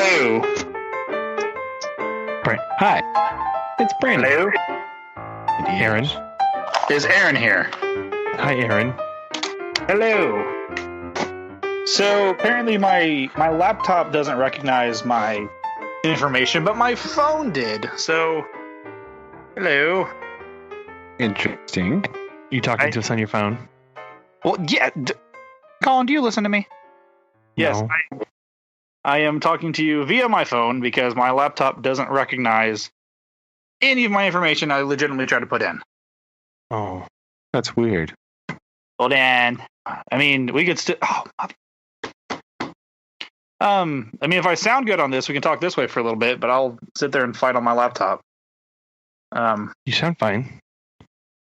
Hello. Hi. It's Brandon. Hello. Aaron. Is Aaron here? Hi, Aaron. Hello. So apparently my laptop doesn't recognize my information, but my phone did. So, hello. Interesting. You talking to us on your phone? Well, yeah. Collin, do you listen to me? Yes. No. I am talking to you via my phone because my laptop doesn't recognize any of my information I legitimately tried to put in. Oh, that's weird. Well, then, I mean, we could still. I mean, if I sound good on this, we can talk this way for a little bit, but I'll sit there and fight on my laptop. You sound fine.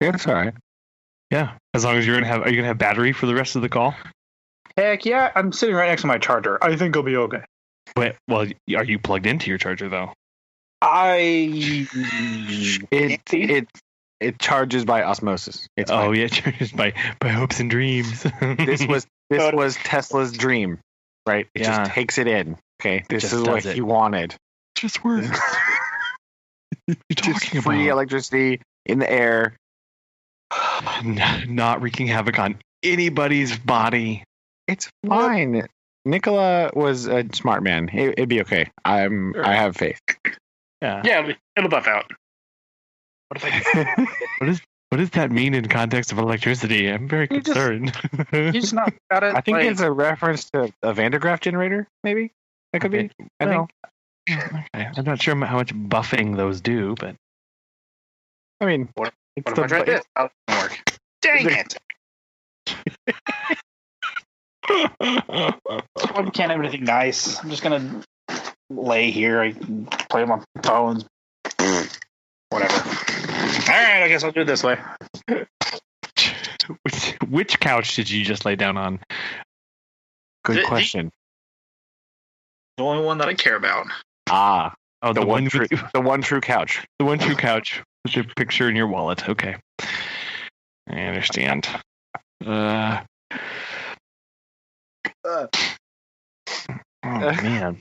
Yeah, it's all right. Yeah, as long as are you gonna have battery for the rest of the call? Heck yeah, I'm sitting right next to my charger. I think I'll be okay. Wait, well, are you plugged into your charger though? It charges by osmosis. It's fine. Yeah, charges by hopes and dreams. This was Tesla's dream, right? It just takes it in. Okay, this is what he wanted. Just works. You're talking free about electricity in the air, not wreaking havoc on anybody's body. It's fine. Nikola was a smart man. It'd be okay. I have faith. Yeah, it'll buff out. What if I? What does that mean in context of electricity? I'm very concerned. You just not got it. I think it's a reference to a Van de Graaff generator. Maybe that could be. I think. Okay. I'm not sure how much buffing those do, but I mean, what if I tried this? That doesn't work. Dang it! I can't have anything nice. I'm just gonna lay here. I can play with my phones. Whatever. All right, I guess I'll do it this way. Which couch did you just lay down on? Good question. The only one that I care about. Oh, the one true couch. The one true couch with your picture in your wallet. Okay, I understand. Oh man.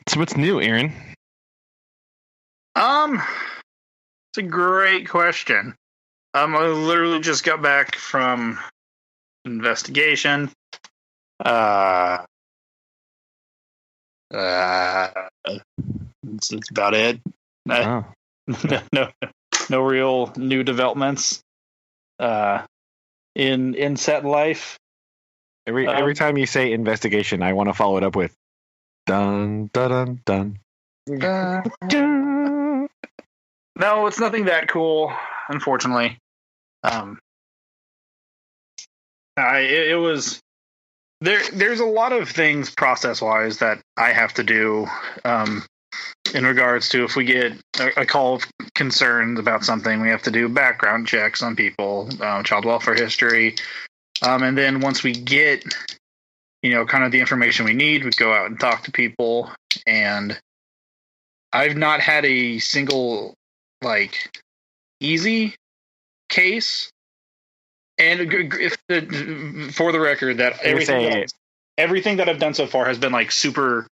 So what's new, Aaron? It's a great question. I literally just got back from investigation. That's about it. No real new developments. In set life. Every time you say investigation, I want to follow it up with dun dun dun dun. No, it's nothing that cool, unfortunately. It was there's a lot of things process-wise that I have to do in regards to if we get a call of concerns about something, we have to do background checks on people, child welfare history. And then once we get, kind of the information we need, we go out and talk to people. And I've not had a single, easy case. And for the record, that everything that I've done so far has been, super,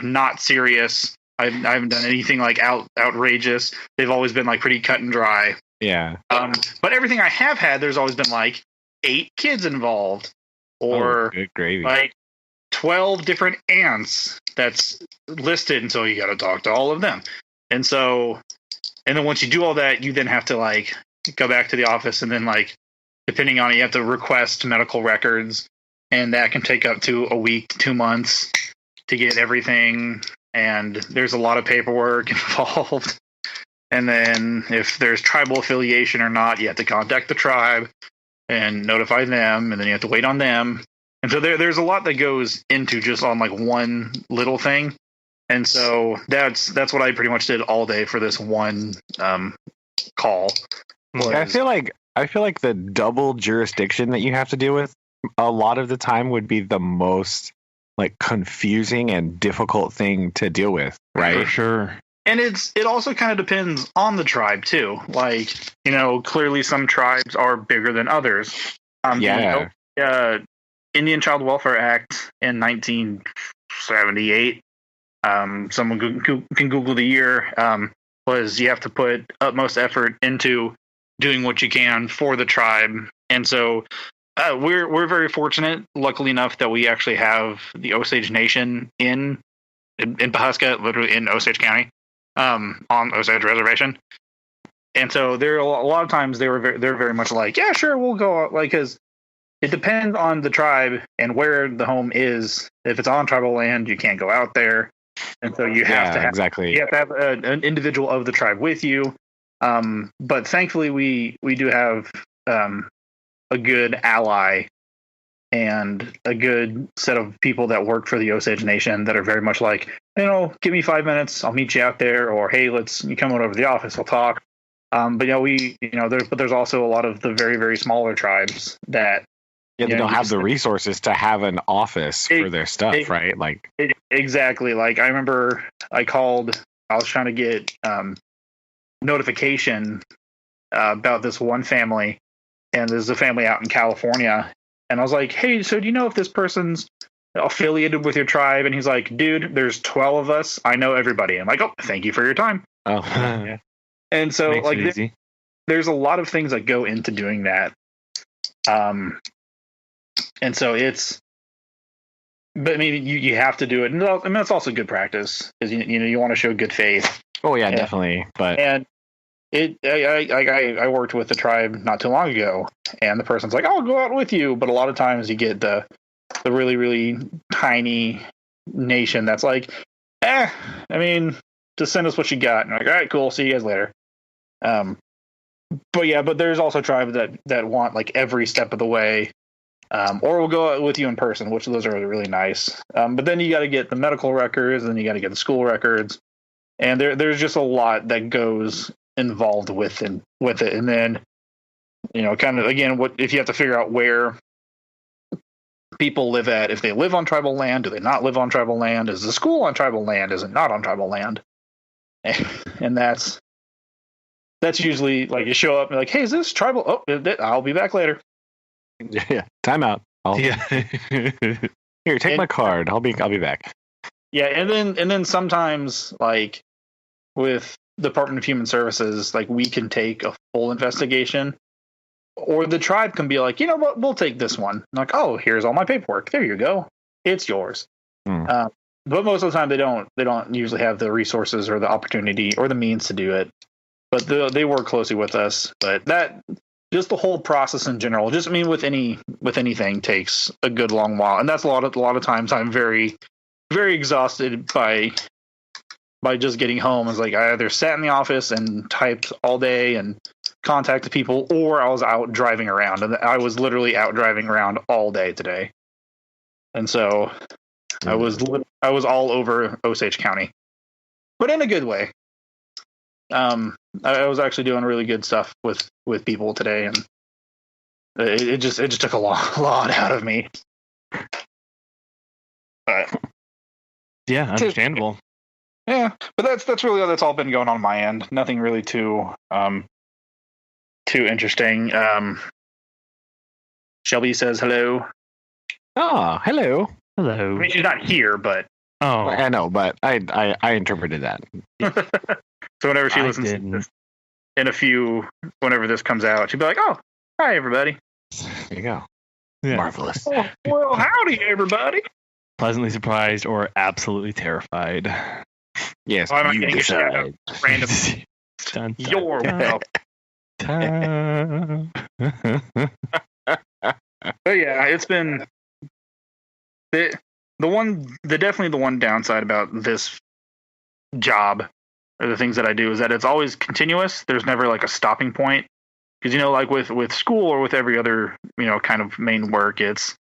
not serious. I haven't done anything, outrageous. They've always been, pretty cut and dry. Yeah. But everything I have had, there's always been, 8 kids involved, or good gravy. 12 different aunts that's listed, and so you got to talk to all of them. And then once you do all that, you then have to go back to the office, and then depending on it, you have to request medical records, and that can take up to a week, 2 months to get everything. And there's a lot of paperwork involved. And then if there's tribal affiliation or not, you have to contact the tribe and notify them, and then you have to wait on them. And so there's a lot that goes into just on one little thing. And so that's what I pretty much did all day for this one call. I feel like the double jurisdiction that you have to deal with a lot of the time would be the most confusing and difficult thing to deal with, right? For sure. And it also kind of depends on the tribe too. Clearly some tribes are bigger than others. The Indian Child Welfare Act in 1978 Someone can Google the year. Was you have to put utmost effort into doing what you can for the tribe, and so we're very fortunate, luckily enough, that we actually have the Osage Nation in Pawhuska, literally in Osage County, on Osage Reservation. And so there are a lot of times they're very much like, yeah, sure, we'll go, like, because it depends on the tribe and where the home is. If it's on tribal land, you can't go out there, and so you have to have an individual of the tribe with you. But thankfully, we do have a good ally and a good set of people that work for the Osage Nation that are very much like, give me 5 minutes, I'll meet you out there, or hey, you come on over to the office, we'll talk. But there's also a lot of the very, very smaller tribes that they don't have the resources to have an office for their stuff, right? Like exactly. Like I remember I was trying to get notification about this one family, and there's a family out in California, and I was like, hey, so do you know if this person's affiliated with your tribe? And he's like, dude, there's 12 of us, I know everybody. I'm like, oh, thank you for your time. Oh yeah. And so like there's a lot of things that go into doing that. And so but I mean, you have to do it. And I mean, that's also good practice because, you want to show good faith. Oh yeah, definitely. But I worked with the tribe not too long ago, and the person's like, I'll go out with you. But a lot of times you get the really, really tiny nation that's like, I mean, just send us what you got. And I'm like, all right, cool. See you guys later. But there's also tribes that want like every step of the way, or we'll go out with you in person, which those are really nice. But then you got to get the medical records, and then you got to get the school records, and there's just a lot that goes involved with it. And then, kind of again, what if you have to figure out where people live at? If they live on tribal land, do they not live on tribal land? Is the school on tribal land? Is it not on tribal land? And that's usually like you show up and like, hey, is this tribal? Oh, I'll be back later. Yeah, time out. Here, take my card. I'll be back. Yeah, and then sometimes like with Department of Human Services, like we can take a full investigation, or the tribe can be like, you know what, we'll take this one. I'm like, oh, here's all my paperwork. There you go. It's yours. But most of the time they don't usually have the resources or the opportunity or the means to do it. But they work closely with us. But that just the whole process in general, just I mean with anything takes a good long while, and that's a lot of times I'm very, very exhausted by just getting home. It's like I either sat in the office and typed all day and contacted people, or I was out driving around, and I was literally out driving around all day today. And so I was all over Osage County, but in a good way. I was actually doing really good stuff with people today, and it just took a lot out of me. But yeah, understandable. Yeah, but that's all been going on my end. Nothing really too interesting. Shelby says hello. Oh, hello. Hello. I mean, she's not here, but I know, but I interpreted that. So whenever she listens to this, whenever this comes out, she'll be like, "Oh, hi everybody." There you go. Yeah. Marvelous. Oh, well, howdy everybody. Pleasantly surprised or absolutely terrified. Yes, I'm you not decide. Random. Dun, dun, You're dun. But yeah, it's been definitely the one downside about this job, or the things that I do, is that it's always continuous. There's never like a stopping point, because like with school or with every other kind of main work, it's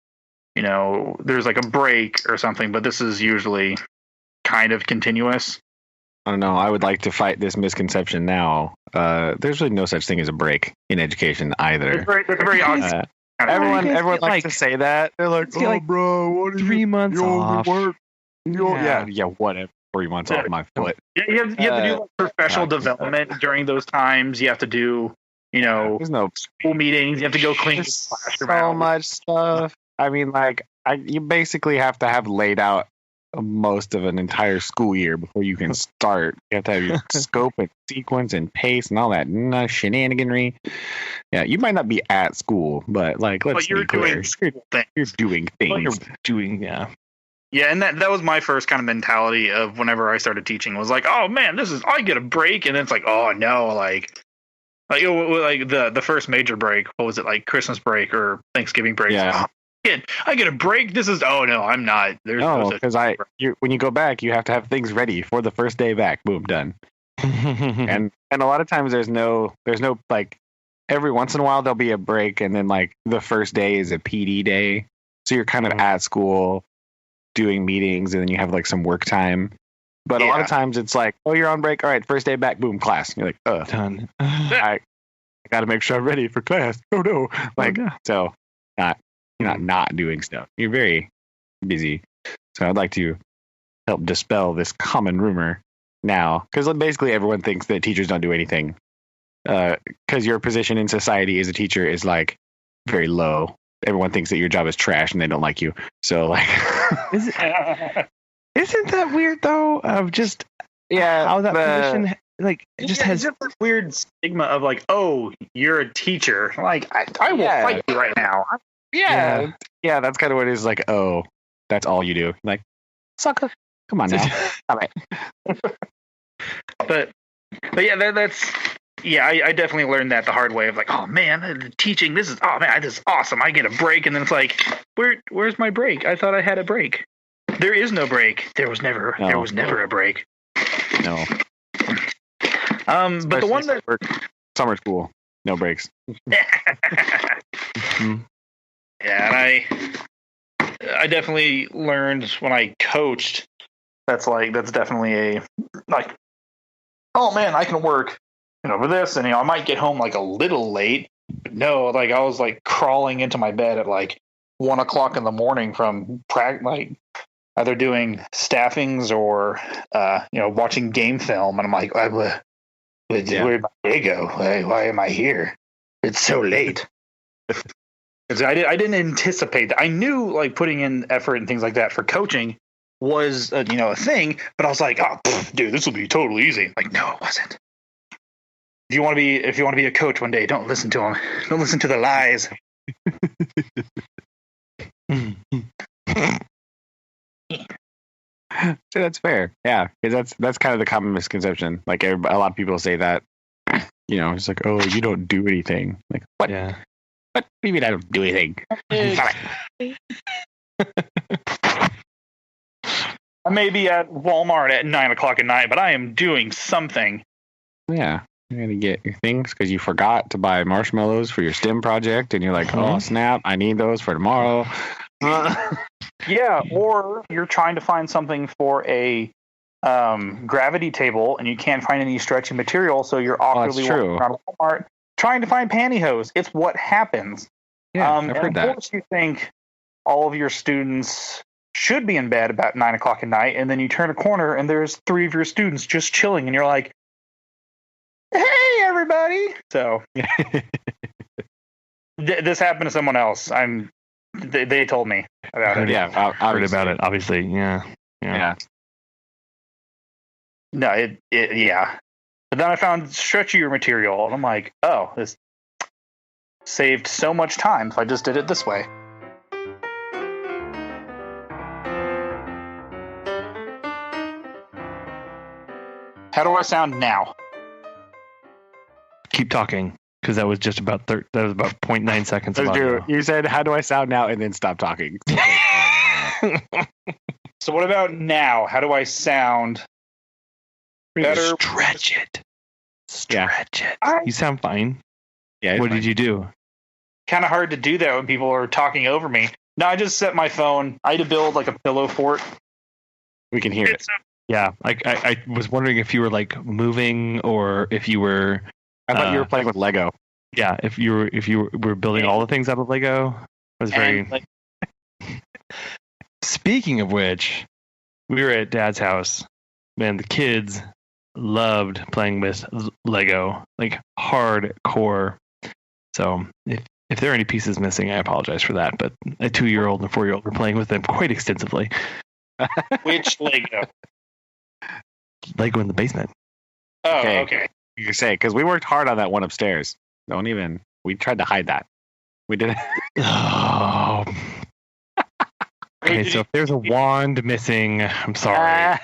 there's like a break or something, but this is usually kind of continuous. I don't know. I would like to fight this misconception now. There's really no such thing as a break in education either. It's very odd. Everyone likes to say that. They're like, oh, like bro, what 3 months off. Work. Yeah, whatever. 3 months off my foot. Yeah, you have to do like professional development during those times. You have to do, there's no school meetings. You have to go clean the classroom. So much stuff. I mean, like, you basically have to have laid out most of an entire school year before you can start. You have to have your scope and sequence and pace and all that shenaniganry. Yeah, you might not be at school, but like, let's be clear, you're doing things. Yeah, and that was my first kind of mentality of whenever I started teaching was like, oh man, I get a break, and then it's like, oh no, like the first major break, what was it, like Christmas break or Thanksgiving break? Yeah. Oh, I get a break. Oh no, I'm not. There's because when you go back, you have to have things ready for the first day back. Boom, done. and a lot of times there's no like, every once in a while there'll be a break, and then like the first day is a PD day, so you're kind of at school doing meetings, and then you have like some work time. But a lot of times it's like, oh, you're on break. All right, first day back. Boom, class. And you're like, done. I got to make sure I'm ready for class. Oh no, like so. You're not doing stuff. You're very busy. So I'd like to help dispel this common rumor now, because basically everyone thinks that teachers don't do anything. Because your position in society as a teacher is like very low. Everyone thinks that your job is trash and they don't like you. So like, isn't that weird though? Of just how that position like it just has this weird stigma of like, oh, you're a teacher. Like I will fight you right now. Yeah, that's kind of what it is. Like, oh, that's all you do. Like, sucker, come on now. All right. But yeah, that's. Yeah, I definitely learned that the hard way of like, oh man, teaching, this is awesome. I get a break, and then it's like, where's my break? I thought I had a break. There is no break. There was never a break. No. But the one that summer school, no breaks. Yeah, and I definitely learned when I coached. That's definitely a like, oh man, I can work. For this, and I might get home like a little late. But no, like I was like crawling into my bed at like 1 o'clock in the morning from like either doing staffings or watching game film, and I'm like, where'd my day go? Why am I here? It's so late. I didn't anticipate that. I knew like putting in effort and things like that for coaching was a thing, but I was like, oh, dude, this will be totally easy. Like, no, it wasn't. If you want to be a coach one day, don't listen to them. Don't listen to the lies. So that's fair. Yeah, because that's kind of the common misconception. Like a lot of people say that, it's like, oh, you don't do anything. Like, what? Yeah. What do you mean I don't do anything? I may be at Walmart at 9 o'clock at night, but I am doing something. Yeah. You're going to get your things because you forgot to buy marshmallows for your STEM project, and you're like, oh, snap, I need those for tomorrow. Yeah, or you're trying to find something for a gravity table, and you can't find any stretchy material, so you're awkwardly walking around Walmart trying to find pantyhose. It's what happens. Yeah, I've heard that. Of course, you think all of your students should be in bed about 9 o'clock at night, and then you turn a corner, and there's 3 of your students just chilling, and you're like, hey, everybody. So this happened to someone else. They told me about it. Yeah, I heard about it. Obviously, yeah. No, yeah. But then I found stretchier material, and I'm like, oh, this saved so much time if I just did it this way. How do I sound now? Keep talking, because that was just about 0.9 seconds. You said, how do I sound now, and then stop talking. So what about now? How do I sound better? Stretch it. You sound fine. Yeah. What did you do? Kind of hard to do that when people are talking over me. No, I just set my phone. I had to build like a pillow fort. We can hear it. Yeah, I was wondering if you were like moving or if you were. I thought you were playing with Lego. Yeah, if you were building all the things out of Lego. It was very. Speaking of which, we were at Dad's house. Man, the kids loved playing with Lego, like hardcore. So if there are any pieces missing, I apologize for that. But a 2-year-old and a 4-year-old were playing with them quite extensively. Which Lego? Lego in the basement. Oh, Okay. okay. You can say, because we worked hard on that one upstairs. We tried to hide that. We didn't. Oh. Okay, so if there's a wand missing, I'm sorry.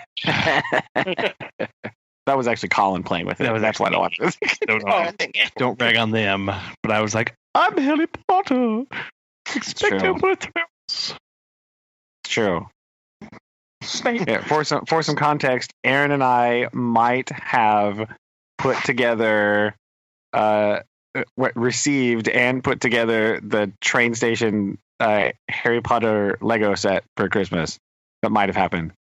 That was actually Collin playing with it. That's why I don't watch this. Don't rag on them. But I was like, I'm Harry Potter. Expect true. It's True. Yeah, for some context, Aaron and I might have put together, received and put together the train station Harry Potter Lego set for Christmas. That might have happened.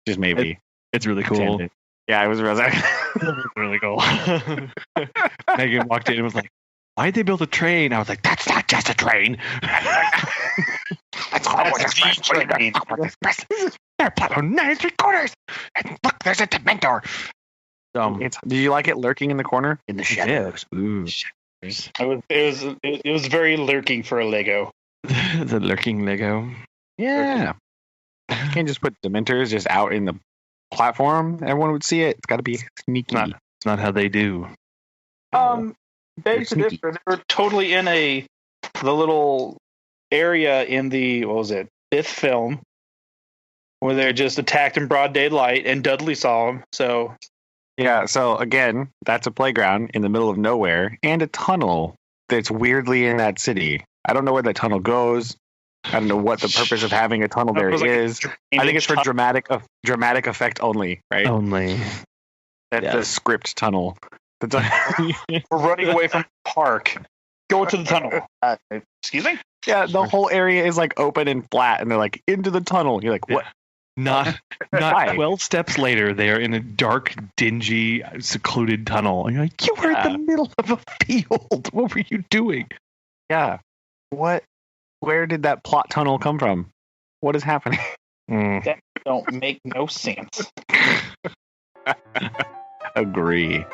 Just maybe. It's really cool. Yeah, it was really cool. Megan walked in and was like, why'd they build a train? I was like, that's not just a train. That's a train. They're Plato 9 3/4. And look, there's a Dementor. Did you like it lurking in the corner? In the shadows. Ooh. It was very lurking for a Lego. The lurking Lego. Yeah. You can't just put Dementors just out in the platform. Everyone would see it. It's got to be sneaky. It's not how they do. Beg to differ. They were totally in the little area in the, what was it, 5th film, where they're just attacked in broad daylight, and Dudley saw them. So yeah. So again, that's a playground in the middle of nowhere and a tunnel that's weirdly in that city. I don't know where that tunnel goes. I don't know what the purpose of having a tunnel there is. I think it's for dramatic effect only, right? Only. That's the script tunnel. We're running away from the park. Go to the tunnel. Excuse me? Yeah, the whole area is like open and flat, and they're like into the tunnel. You're like, what? Not 12 steps later, they are in a dark, dingy, secluded tunnel. And you're like, you were in the middle of a field. What were you doing? Yeah. What? Where did that plot tunnel come from? What is happening? That don't make no sense. Agree.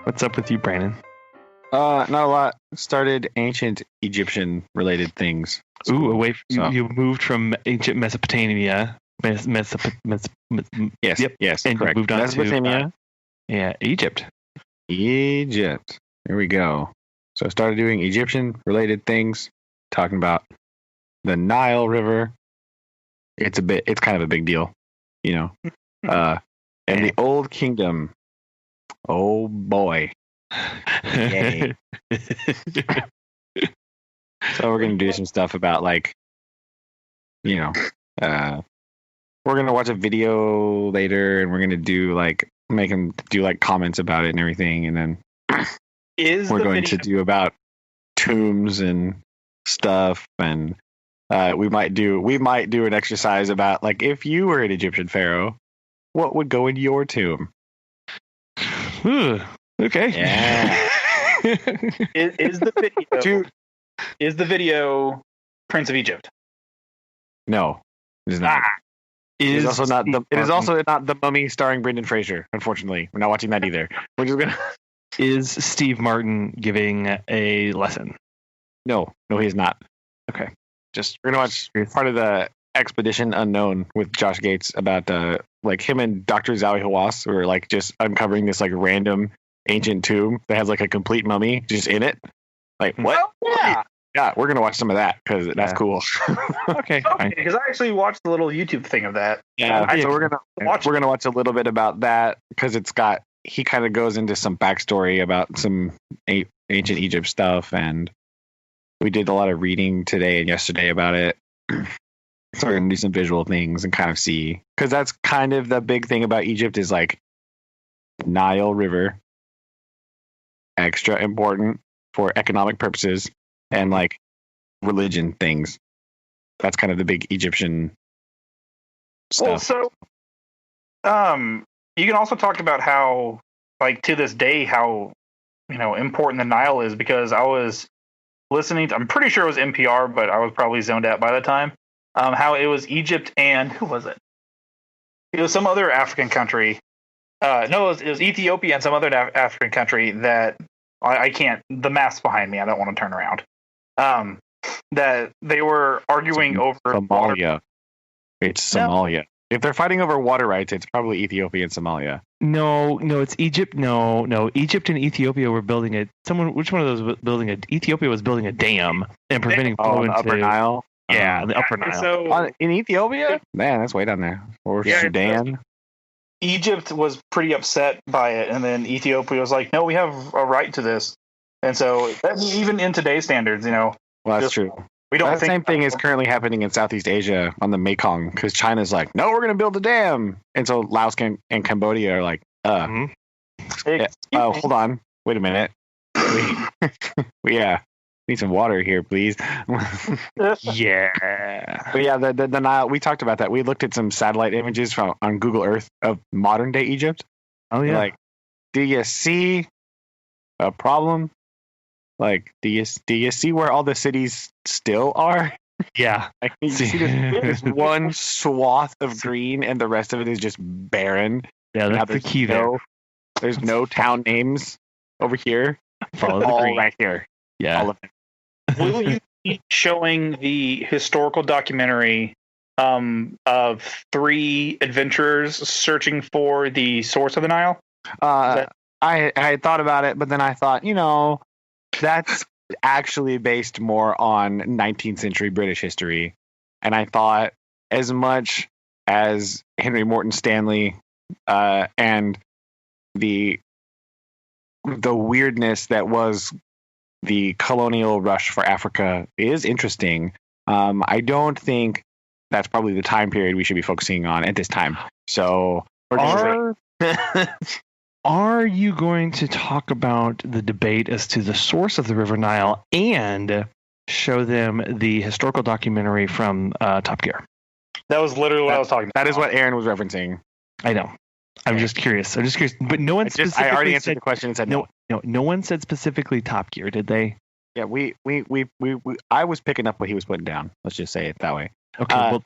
What's up with you, Brandon? Not a lot. Started ancient Egyptian related things. Ooh, you moved from ancient Mesopotamia. Yes, and correct. Moved on Mesopotamia. To Egypt. There we go. So I started doing Egyptian related things, talking about the Nile River. It's kind of a big deal, you know. And the Old Kingdom. Oh boy. Yay. So we're gonna do some stuff about we're gonna watch a video later, and we're gonna do make them do comments about it and everything, and then we're going to do about tombs and stuff, and we might do an exercise about if you were an Egyptian pharaoh, what would go in your tomb? Okay. Yeah. Is the video Prince of Egypt? No, it is not. It is also not the Mummy starring Brendan Fraser. Unfortunately, we're not watching that either. We're just gonna. Is Steve Martin giving a lesson? No, he is not. Okay. We're gonna watch part of the Expedition Unknown with Josh Gates about him and Dr. Zawi Hawass who are just uncovering this random ancient tomb that has a complete mummy just in it. What? Oh, yeah, we're gonna watch some of that because that's cool. Okay, because I actually watched the little YouTube thing of that. Yeah, so we're gonna watch a little bit about that because he kind of goes into some backstory about some ancient Egypt stuff, and we did a lot of reading today and yesterday about it. So we're gonna do some visual things and kind of see, because that's kind of the big thing about Egypt is Nile River, extra important for economic purposes and religion things. That's kind of the big Egyptian stuff. Well, so you can also talk about how to this day how important the Nile is, because I was listening to, I'm pretty sure it was NPR, but I was probably zoned out by the time. How it was Egypt and who was it? It was some other African country. No, it was Ethiopia and some other African country that I can't. The math's behind me. I don't want to turn around. That they were arguing over Somalia. It's Somalia. If they're fighting over water rights, it's probably Ethiopia and Somalia. No, it's Egypt. No, Egypt and Ethiopia were building it. Which one of those was building it? Ethiopia was building a dam and preventing flow into Upper Nile. Yeah, the Upper Nile. So In Ethiopia, man, that's way down there. Or Sudan. Egypt was pretty upset by it, and then Ethiopia was like, "No, we have a right to this." And so, even in today's standards, well, that's true. We don't. The same thing is currently happening in Southeast Asia on the Mekong because China's like, "No, we're going to build a dam," and so Laos and Cambodia are like, hold on, wait a minute, we need some water here, please." Yeah. But yeah, the Nile. We talked about that. We looked at some satellite images on Google Earth of modern day Egypt. Oh yeah. Like, do you see a problem? Like, do you see where all the cities still are? Yeah. Like, you see this one swath of green, and the rest of it is just barren. Yeah, that's the key there. There's no town names over here. Follow the all green. right here. Yeah. All of it. Will you be showing the historical documentary of 3 adventurers searching for the source of the Nile? I had thought about it, but then I thought, that's actually based more on 19th century British history. And I thought, as much as Henry Morton Stanley and the weirdness that was the colonial rush for Africa is interesting, I don't think that's probably the time period we should be focusing on at this time. So, are you going to talk about the debate as to the source of the River Nile and show them the historical documentary from Top Gear? That was literally what I was talking about. That is what Aaron was referencing. I know. I'm just curious. But no one specifically I already answered the question and said no. No one said specifically Top Gear, did they? Yeah, I was picking up what he was putting down. Let's just say it that way. Okay, well,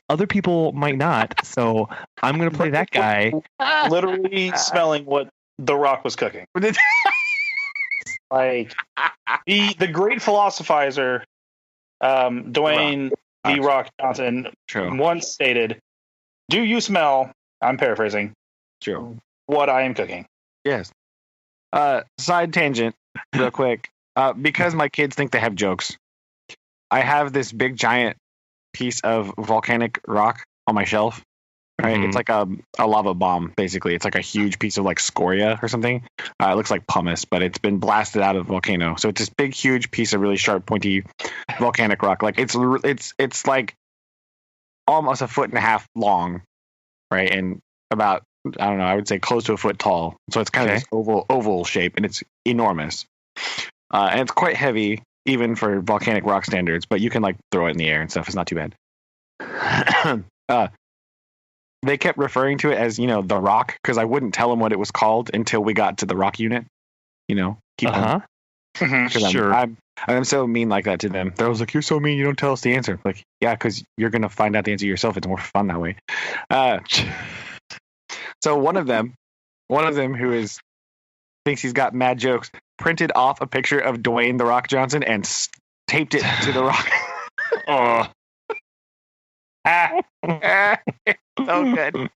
other people might not, so I'm going to play that guy. Literally smelling what The Rock was cooking. Like, the great philosophizer, Dwayne The Rock Johnson, once stated, "Do you smell," I'm paraphrasing, "True, what I am cooking?" Yes. Side tangent, real quick. Because my kids think they have jokes, I have this big giant piece of volcanic rock on my shelf. Right, It's like a lava bomb, basically. It's like a huge piece of like scoria or something. It looks like pumice, but it's been blasted out of the volcano. So it's this big, huge piece of really sharp, pointy volcanic rock. Like it's like almost 1.5 feet long, right, and about, I don't know, I would say close to 1 foot tall. So it's kind of this oval shape, and it's enormous. And it's quite heavy, even for volcanic rock standards, but you can like throw it in the air and stuff. It's not too bad. They kept referring to it as, the rock, because I wouldn't tell them what it was called until we got to the rock unit. Keep on. Sure. I'm so mean like that to them. They're always like, "You're so mean, you don't tell us the answer." Like, yeah, because you're going to find out the answer yourself. It's more fun that way. So one of them who thinks he's got mad jokes, printed off a picture of Dwayne The Rock Johnson and taped it to the rock. Oh. So good.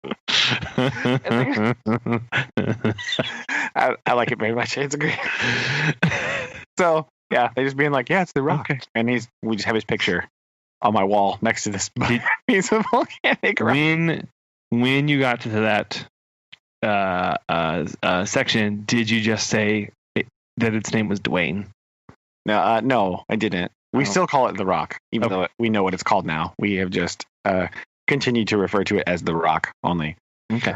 I like it very much. It's great. So yeah, they just being like, "Yeah, it's The Rock," and we just have his picture on my wall next to this piece of volcanic rock. When you got to that section, did you just say that its name was Dwayne? No, I didn't. We still call it The Rock, even though we know what it's called now. We have just continued to refer to it as The Rock only. Okay.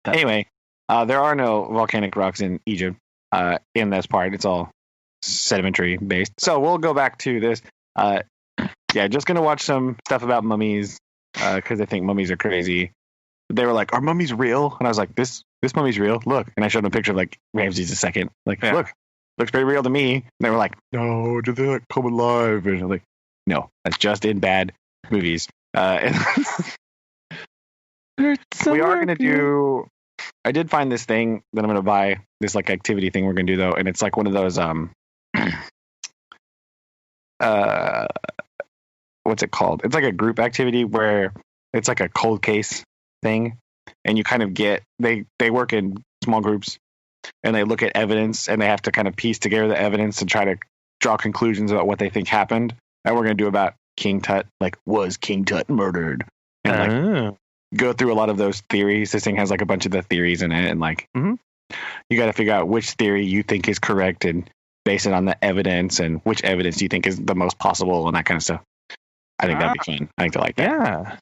Anyway, there are no volcanic rocks in Egypt in this part. It's all sedimentary based. So we'll go back to this. Just going to watch some stuff about mummies because I think mummies are crazy. They were like, "Are mummies real?" And I was like, this mummy's real. Look. And I showed them a picture of like Ramses II. Like, look. Looks pretty real to me. And they were like, "No, do they like come alive?" And I'm like, "No, that's just in bad movies." We are going to do I did find this thing that I'm gonna buy. This like activity thing we're gonna do though, and it's like one of those what's it called? It's like a group activity where it's like a cold case thing, and you kind of they work in small groups, and they look at evidence, and they have to kind of piece together the evidence and try to draw conclusions about what they think happened. And we're gonna do about King Tut, like was King Tut murdered, and like go through a lot of those theories. This thing has like a bunch of the theories in it, and like you got to figure out which theory you think is correct and base it on the evidence, and which evidence you think is the most possible, and that kind of stuff. I think that'd be fun. I think they like that. Yeah,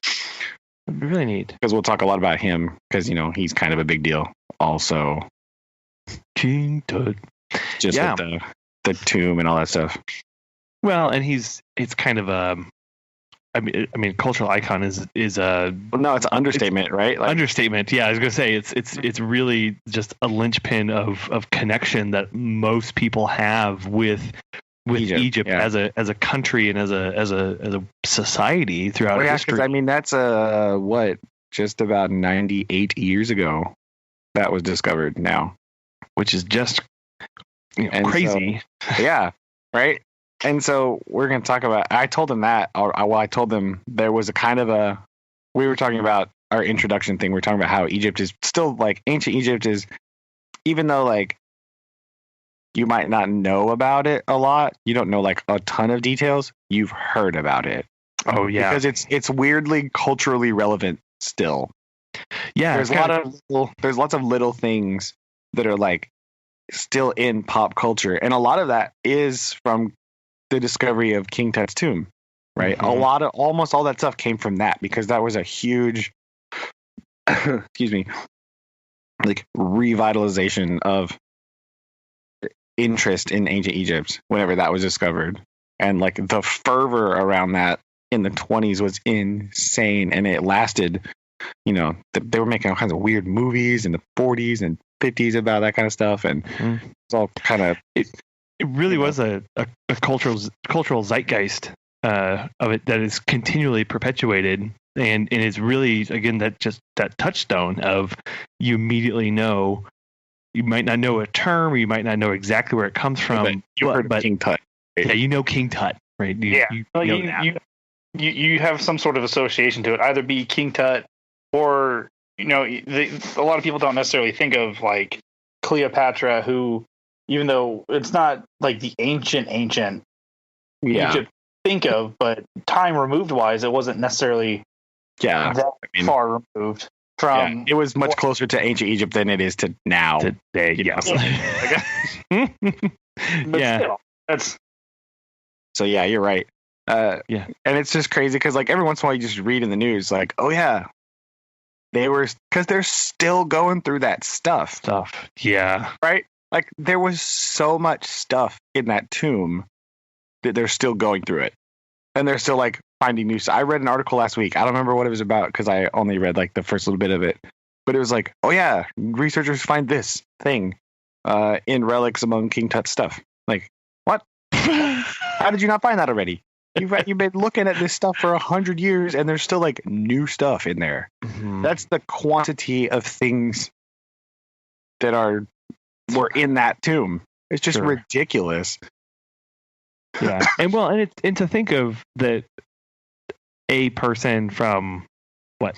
that'd be really neat. Because we'll talk a lot about him, because he's kind of a big deal. Also, King Tut, just with the tomb and all that stuff. Well, and it's kind of a. I mean, cultural icon is a. Well, no, it's an understatement, right? Like, understatement. Yeah, I was gonna say it's really just a linchpin of connection that most people have with Egypt as a country and as a society throughout history. I mean, that's just about 98 years ago that was discovered now, which is just crazy. So, yeah, right. And so we're going to talk about, I told them that, I told them there was a kind of we were talking about our introduction thing. We're talking about how Egypt is still like ancient Egypt is, even though like you might not know about it a lot, you don't know like a ton of details, you've heard about it. Oh yeah. Because it's weirdly culturally relevant still. Yeah. There's lots of little things that are like still in pop culture. And a lot of that is from the discovery of King Tut's tomb, right? Mm-hmm. Almost all that stuff came from that, because that was a huge, excuse me, like revitalization of interest in ancient Egypt whenever that was discovered. And like the fervor around that in the 20s was insane, and it lasted, they were making all kinds of weird movies in the 40s and 50s about that kind of stuff, and it's all kind of it really was a cultural zeitgeist of it that is continually perpetuated, and it's really, again, that touchstone of you immediately know. You might not know a term, or you might not know exactly where it comes from. But you heard of King Tut. Right? Yeah, you know King Tut, right? You have some sort of association to it, either be King Tut or, a lot of people don't necessarily think of like Cleopatra, who, even though it's not like the ancient Egypt think of, but time removed wise, it wasn't neclarly far removed from. Yeah, it was much closer to ancient Egypt than it is to now. Today, yes. Still, that's. So yeah, you're right. And it's just crazy because like every once in a while you just read in the news like, oh yeah, because they're still going through that stuff. Yeah. Right. Like there was so much stuff in that tomb that they're still going through it, and they're still like finding new stuff. I read an article last week. I don't remember what it was about because I only read like the first little bit of it, but it was like, oh yeah, researchers find this thing in relics among King Tut's stuff. Like what? How did you not find that already? You've been looking at this stuff for 100 years, and there's still like new stuff in there. Mm-hmm. That's the quantity of things that were in that tomb. It's just ridiculous. Yeah. And to think of that a person from what,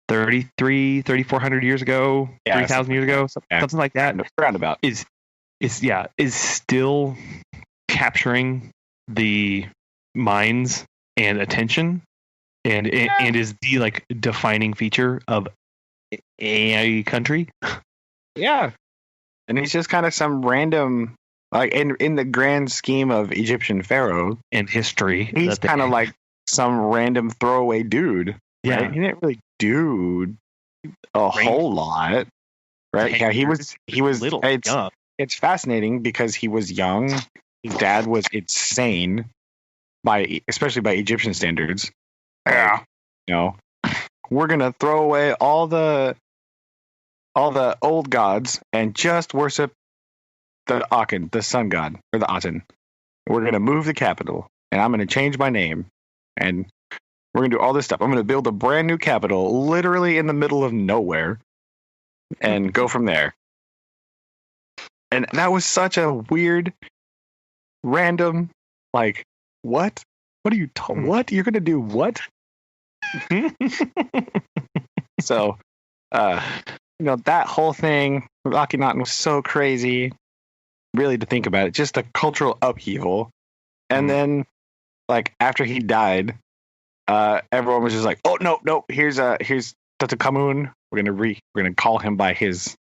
3,400 years ago, 3,000 years ago, something like that, roundabout is still capturing the minds and attention, and is the like defining feature of a country. Yeah. And he's just kind of some random, like in the grand scheme of Egyptian pharaoh and history, he's kind of like some random throwaway dude. Yeah. Right? He didn't really do a whole lot. Right. Yeah. He was little. It's fascinating because he was young. His dad was insane especially by Egyptian standards. Yeah. We're going to throw away all the old gods and just worship the Aten, the sun god, or the Aten. We're going to move the capital, and I'm going to change my name, and we're going to do all this stuff. I'm going to build a brand new capital literally in the middle of nowhere, and go from there. And that was such a weird, random, like, what? What are you? What you're gonna do? What? So, that whole thing with Akhenaten was so crazy. Really, to think about it, just a cultural upheaval. And then, like, after he died, everyone was just like, "Oh no, here's Tutankhamun. We're gonna call him by his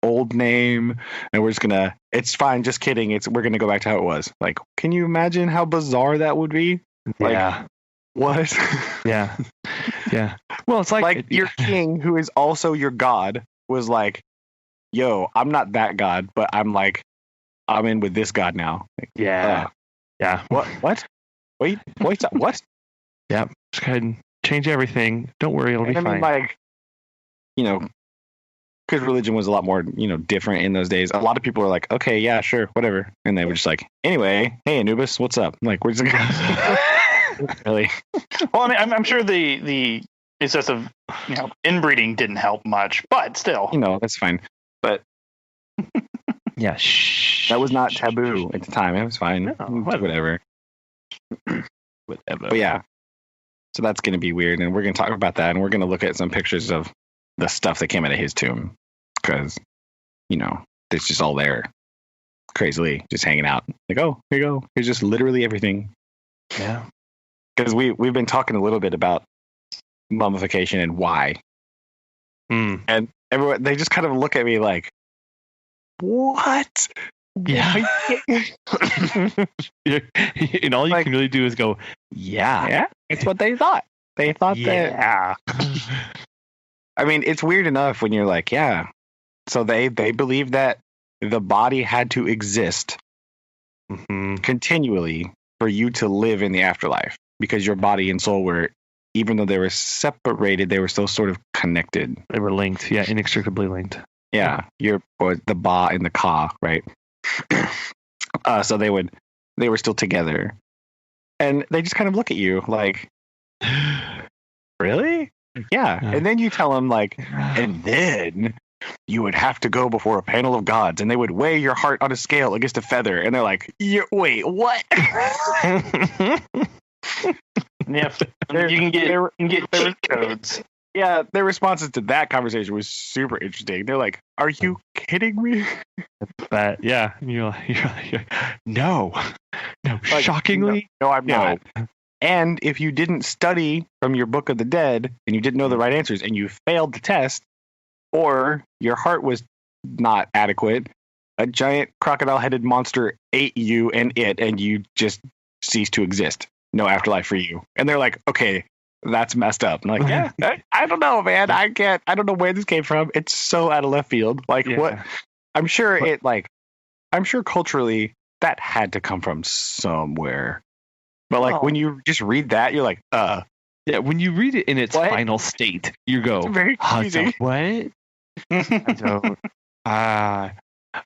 old name, and we're just gonna. It's fine. Just kidding. We're gonna go back to how it was. Like, can you imagine how bizarre that would be? Like, yeah. What? Yeah. Well, it's like your king, who is also your god, was like, "Yo, I'm not that god, but I'm in with this god now." Like, yeah. What? Wait, what? Yeah. Just go ahead and change everything. Don't worry, it'll be fine. Because religion was a lot more, different in those days. A lot of people were like, "Okay, yeah, sure, whatever," and they were just like, "Anyway, hey Anubis, what's up?" I'm like, we're just really. Well, I mean, I'm sure the excessive, inbreeding didn't help much, but still, that's fine. But yeah, that was not taboo at the time. It was fine. No, whatever. Whatever. But yeah, so that's going to be weird, and we're going to talk about that, and we're going to look at some pictures of the stuff that came out of his tomb, because it's just all there, crazily, just hanging out. Like, oh, here you go. Here's just literally everything. Yeah. Because we've been talking a little bit about mummification and why, and everyone, they just kind of look at me like, what? Yeah. And all you can really do is go, yeah. It's what they thought. They thought that. I mean, it's weird enough when you're like, yeah. So they believed that the body had to exist continually for you to live in the afterlife, because your body and soul were, even though they were separated, they were still sort of connected. They were linked. Yeah, inextricably linked. Yeah, the ba and the ka, right? So they were still together, and they just kind of look at you like, really? Yeah. And then you tell them like, and then you would have to go before a panel of gods, and they would weigh your heart on a scale against a feather, and they're like, wait, what? Yeah, you can get cheat codes. Yeah, their responses to that conversation was super interesting. They're like, "Are you kidding me?" But yeah, you're like, no, like, shockingly, no, I'm not. And if you didn't study from your Book of the Dead and you didn't know the right answers and you failed the test, or your heart was not adequate, a giant crocodile-headed monster ate you and you just ceased to exist. No afterlife for you. And they're like, okay, that's messed up. I'm like, yeah, I don't know, man. I don't know where this came from. It's so out of left field. Like, what? I'm sure culturally that had to come from somewhere. But like when you just read that, you're like, yeah. When you read it in its final state, you go, it's very confusing. What?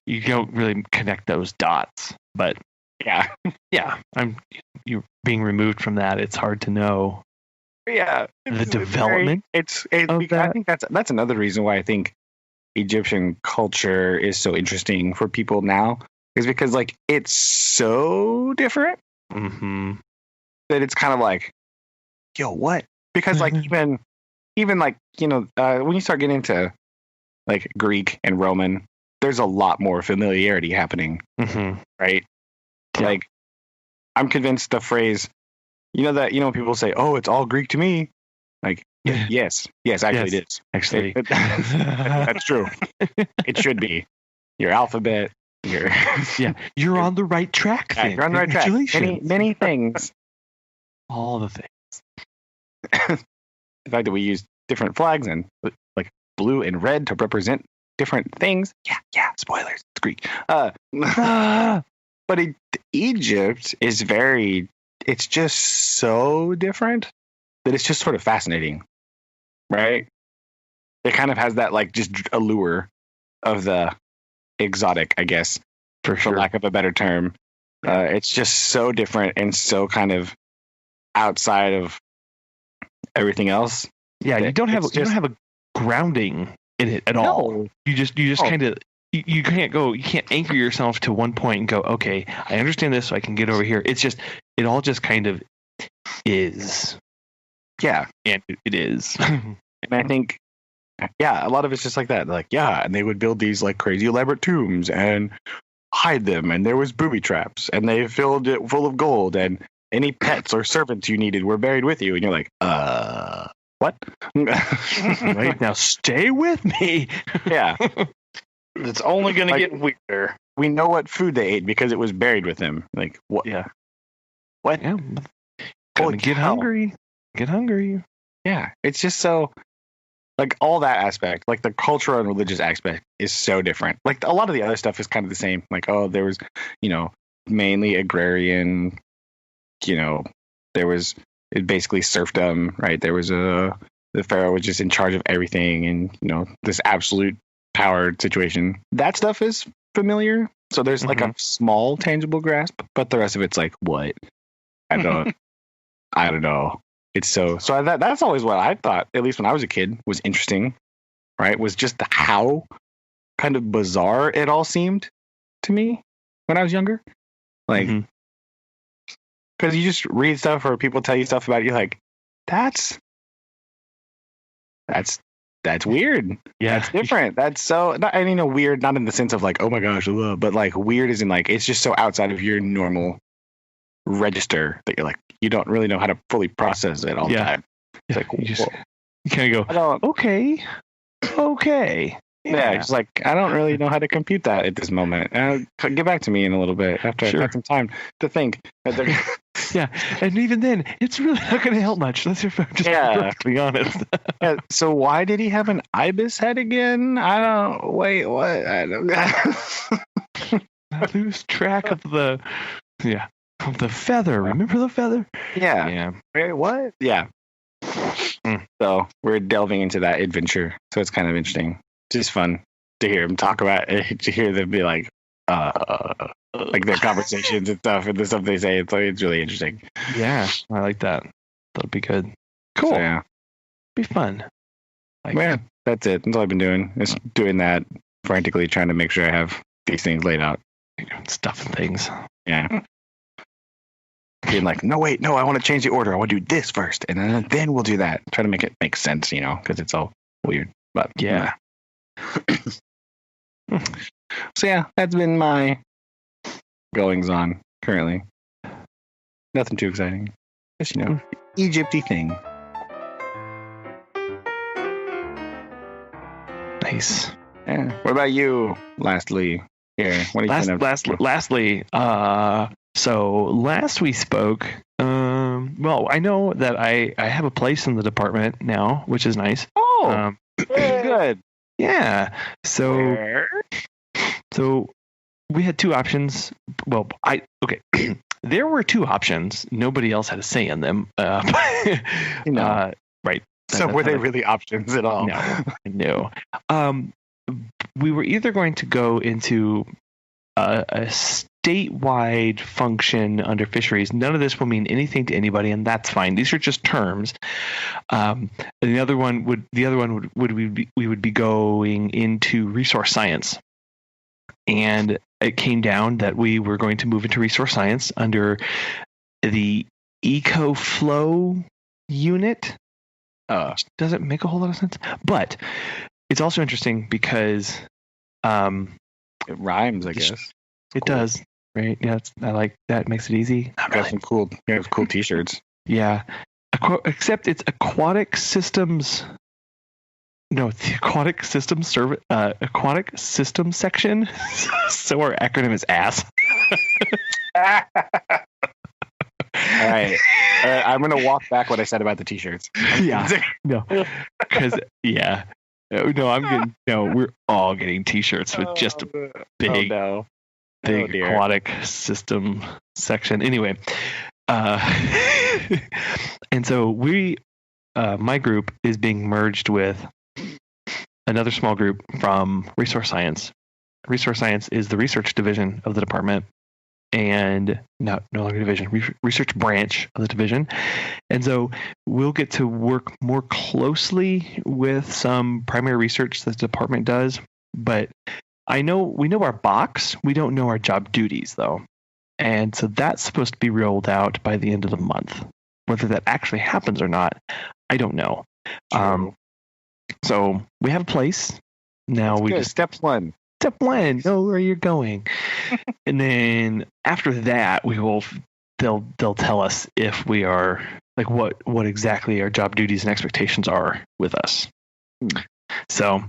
You don't really connect those dots. But yeah, you're being removed from that. It's hard to know. Yeah, the development. I think that's another reason why I think Egyptian culture is so interesting for people now, is because like it's so different that it's kind of like, yo, what? Because like even like when you start getting into like Greek and Roman, there's a lot more familiarity happening, right? Yeah. Like I'm convinced the phrase, when people say, "Oh, it's all Greek to me," like yes, actually it is. Actually, that's true. It should be your alphabet. You're on the right track. Yeah, you're on the right track. Many things. All the things. The fact that we use different flags and like blue and red to represent different things. Yeah. Spoilers. It's Greek. But Egypt is it's just so different that it's just sort of fascinating, right? It kind of has that like just allure of the exotic, I guess, for lack of a better term. It's just so different and so kind of outside of everything else. Yeah, you don't have a grounding in it at all. No. You just kind of you can't anchor yourself to one point and go, okay, I understand this, so I can get over here. It's just it all just kind of is. Yeah, and it is. and I think, yeah, a lot of it's just like that. Like, yeah, and they would build these like crazy elaborate tombs and hide them, and there was booby traps, and they filled it full of gold, and any pets or servants you needed were buried with you, and you're like, what? Right, now stay with me. Yeah. It's only going to get weirder. We know what food they ate because it was buried with them. Like, what? Yeah. What? Yeah. Holy Get cow. hungry. Get hungry. Yeah. It's just so, like, all that aspect, like the cultural and religious aspect is so different. Like, a lot of the other stuff is kind of the same. Like, oh, there was, mainly agrarian, there was basically serfdom, right? There was the pharaoh was just in charge of everything, and, this absolute powered situation. That stuff is familiar. So there's like a small tangible grasp, but the rest of it's like, what? I don't know. It's so that's always what I thought, at least when I was a kid, was interesting, right? Was just how kind of bizarre it all seemed to me when I was younger. Like, because you just read stuff or people tell you stuff about it, you're like, that's weird. Yeah, that's different. That's so weird, not in the sense of like, oh my gosh, but like weird is in like it's just so outside of your normal register that you're like you don't really know how to fully process it all the time. It's like you kind of go, okay. Yeah, it's like I don't really know how to compute that at this moment. Get back to me in a little bit after I've had some time to think. Yeah, and even then, it's really not going to help much. Let's just be perfectly honest. Yeah. So why did he have an ibis head again? I don't. Wait, what? I don't. I lose track of the feather. Remember the feather? Yeah. Yeah. Wait, what? Yeah. So we're delving into that adventure. So it's kind of interesting. Just fun to hear him talk about it, to hear them be like their conversations and stuff and the stuff they say. It's really interesting. Yeah, I like that. That'll be good. Cool. So, yeah. Be fun. That's it. That's all I've been doing. Just doing that, frantically trying to make sure I have these things laid out. Stuff and things. Yeah. Being like, no, I want to change the order. I want to do this first, and then we'll do that. Try to make it make sense, because it's all weird. But yeah. So yeah, that's been my goings on currently. Nothing too exciting. Just Egypt-y thing. Nice. Yeah. What about you? Lastly, here. What are you Lastly, so last we spoke. Well, I know that I have a place in the department now, which is nice. Oh, good. Yeah. So we had two options. Well, there were two options. Nobody else had a say in them. Right. So were they really options at all? No. We were either going to go into a statewide function under fisheries. None of this will mean anything to anybody, and that's fine. These are just terms. The other one would we would be going into resource science, and it came down that we were going to move into resource science under the EcoFlow unit. Doesn't make a whole lot of sense, but it's also interesting because it rhymes, I guess. It does, right? Yeah, I like that. It makes it easy. Got some cool T-shirts. Yeah, except it's aquatic systems. No, it's the aquatic systems section. So our acronym is ASS. All right. I'm gonna walk back what I said about the T-shirts. Yeah. No, because we're all getting T-shirts with just a big aquatic system section. Anyway, and so my group is being merged with another small group from resource science. Resource science is the research division of the department, and no longer division, research branch of the division. And so we'll get to work more closely with some primary research that the department does. But we know our box. We don't know our job duties, though. And so that's supposed to be rolled out by the end of the month. Whether that actually happens or not, I don't know. So we have a place. Now Step one. Know where you're going. And then after that, they'll tell us if we are like what exactly our job duties and expectations are with us. So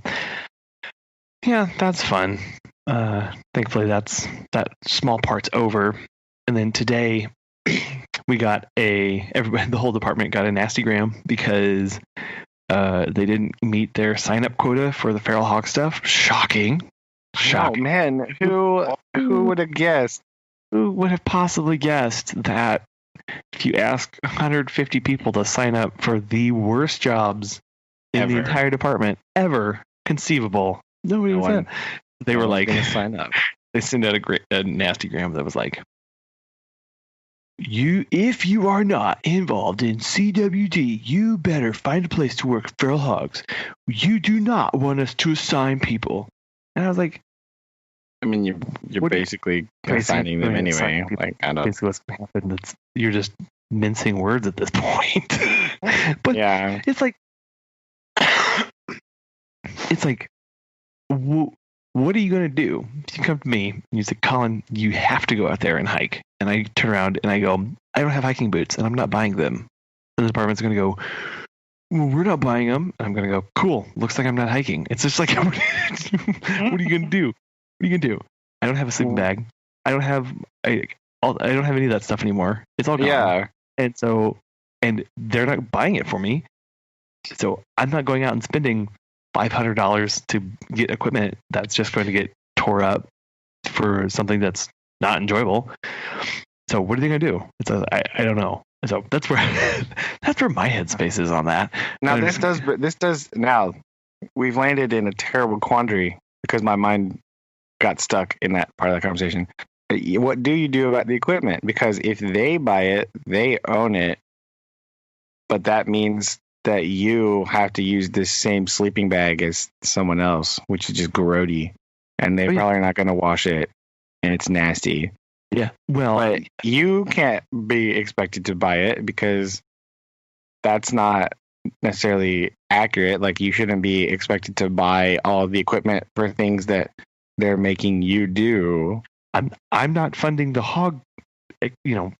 yeah, that's fun. Thankfully that small part's over. And then today we got the whole department got a nastygram because they didn't meet their sign-up quota for the feral hog stuff. Shocking. Oh man, who would have guessed? Who would have possibly guessed that if you ask 150 people to sign up for the worst jobs in the entire department ever conceivable, nobody would have. They were like, sign up. They sent out a nastygram that was like, if you are not involved in CWD, you better find a place to work feral hogs. You do not want us to assign people. And I was like, I mean, you're basically assigning them anyway. Like, I don't. Basically, what's happened? You're just mincing words at this point. But yeah, it's like, what are you going to do? If you come to me and you say, Collin, you have to go out there and hike. And I turn around and I go, I don't have hiking boots and I'm not buying them. And the department's going to go, well, we're not buying them. And I'm going to go, cool. Looks like I'm not hiking. It's just like, what are you going to do? What are you going to do? I don't have a sleeping bag. I don't have any of that stuff anymore. It's all gone. Yeah. And they're not buying it for me. So I'm not going out and spending $500 to get equipment that's just going to get tore up for something that's not enjoyable. So what are they going to do? I don't know. So that's where my headspace is on that. Now this does now we've landed in a terrible quandary because my mind got stuck in that part of the conversation. What do you do about the equipment? Because if they buy it, they own it. But that means that you have to use this same sleeping bag as someone else, which is just grody. And they're probably not going to wash it. And it's nasty. Yeah. Well, but you can't be expected to buy it because that's not necessarily accurate. Like, you shouldn't be expected to buy all the equipment for things that they're making you do. I'm not funding the hog,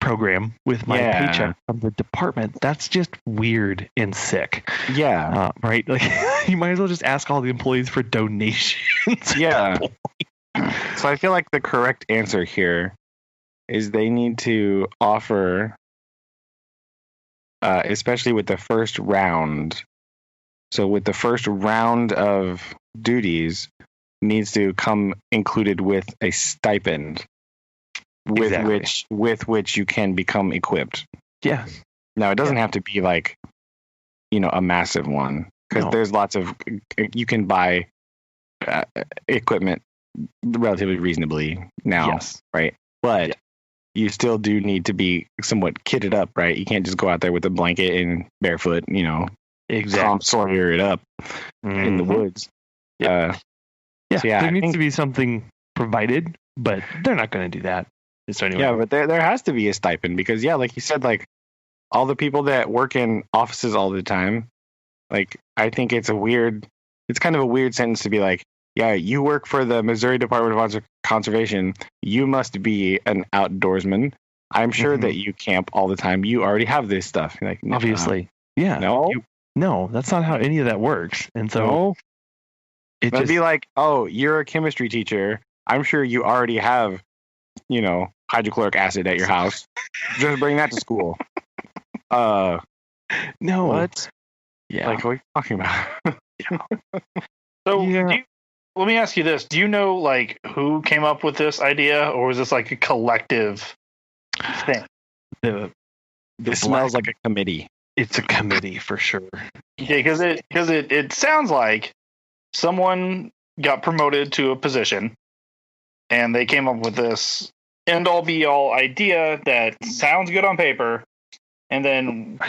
program with my paycheck from the department. That's just weird and sick. Yeah. Right. Like, you might as well just ask all the employees for donations. Yeah. So I feel like the correct answer here is they need to offer, especially with the first round. So with the first round of duties, needs to come included with a stipend, with which you can become equipped. Yeah. Now it doesn't have to be like, a massive one, because there's lots of you can buy equipment relatively reasonably now, right? But you still do need to be somewhat kitted up, right? You can't just go out there with a blanket and barefoot, Tom Sawyer it up in the woods. Yeah. There needs to be something provided, but they're not going to do that. So anyway. Yeah, but there has to be a stipend because, like you said, like all the people that work in offices all the time, like I think it's kind of a weird sentence to be like, yeah, you work for the Missouri Department of Conservation. You must be an outdoorsman. I'm sure that you camp all the time. You already have this stuff. Like, obviously. Yeah. No, that's not how any of that works. And so it'd be like, oh, you're a chemistry teacher. I'm sure you already have, hydrochloric acid at your house. Just bring that to school. No. What? Yeah. Like, what are you talking about? So, let me ask you this. Do you know, like, who came up with this idea, or was this, like, a collective thing? This smells like a committee. It's a committee, for sure. Yeah, because it sounds like someone got promoted to a position, and they came up with this end all be all idea that sounds good on paper, and then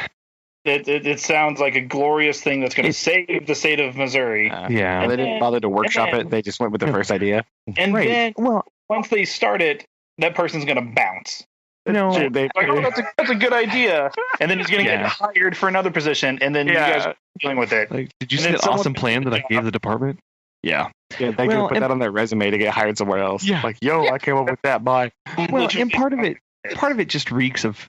it sounds like a glorious thing that's going to save the state of Missouri. Yeah. And they didn't bother to workshop it. They just went with the first idea. And then Well, once they start it, that person's going to bounce. no. Sure, they, Like, oh, that's a good idea. And then he's going to Yeah. get hired for another position, and then you guys are dealing with it. Like, did you And see then that someone- awesome plan that I gave the department? Yeah. yeah, they Well, could put that on their resume to get hired somewhere else. Yeah. Like, yo, I came up with that. Bye. Well, and part of it just reeks of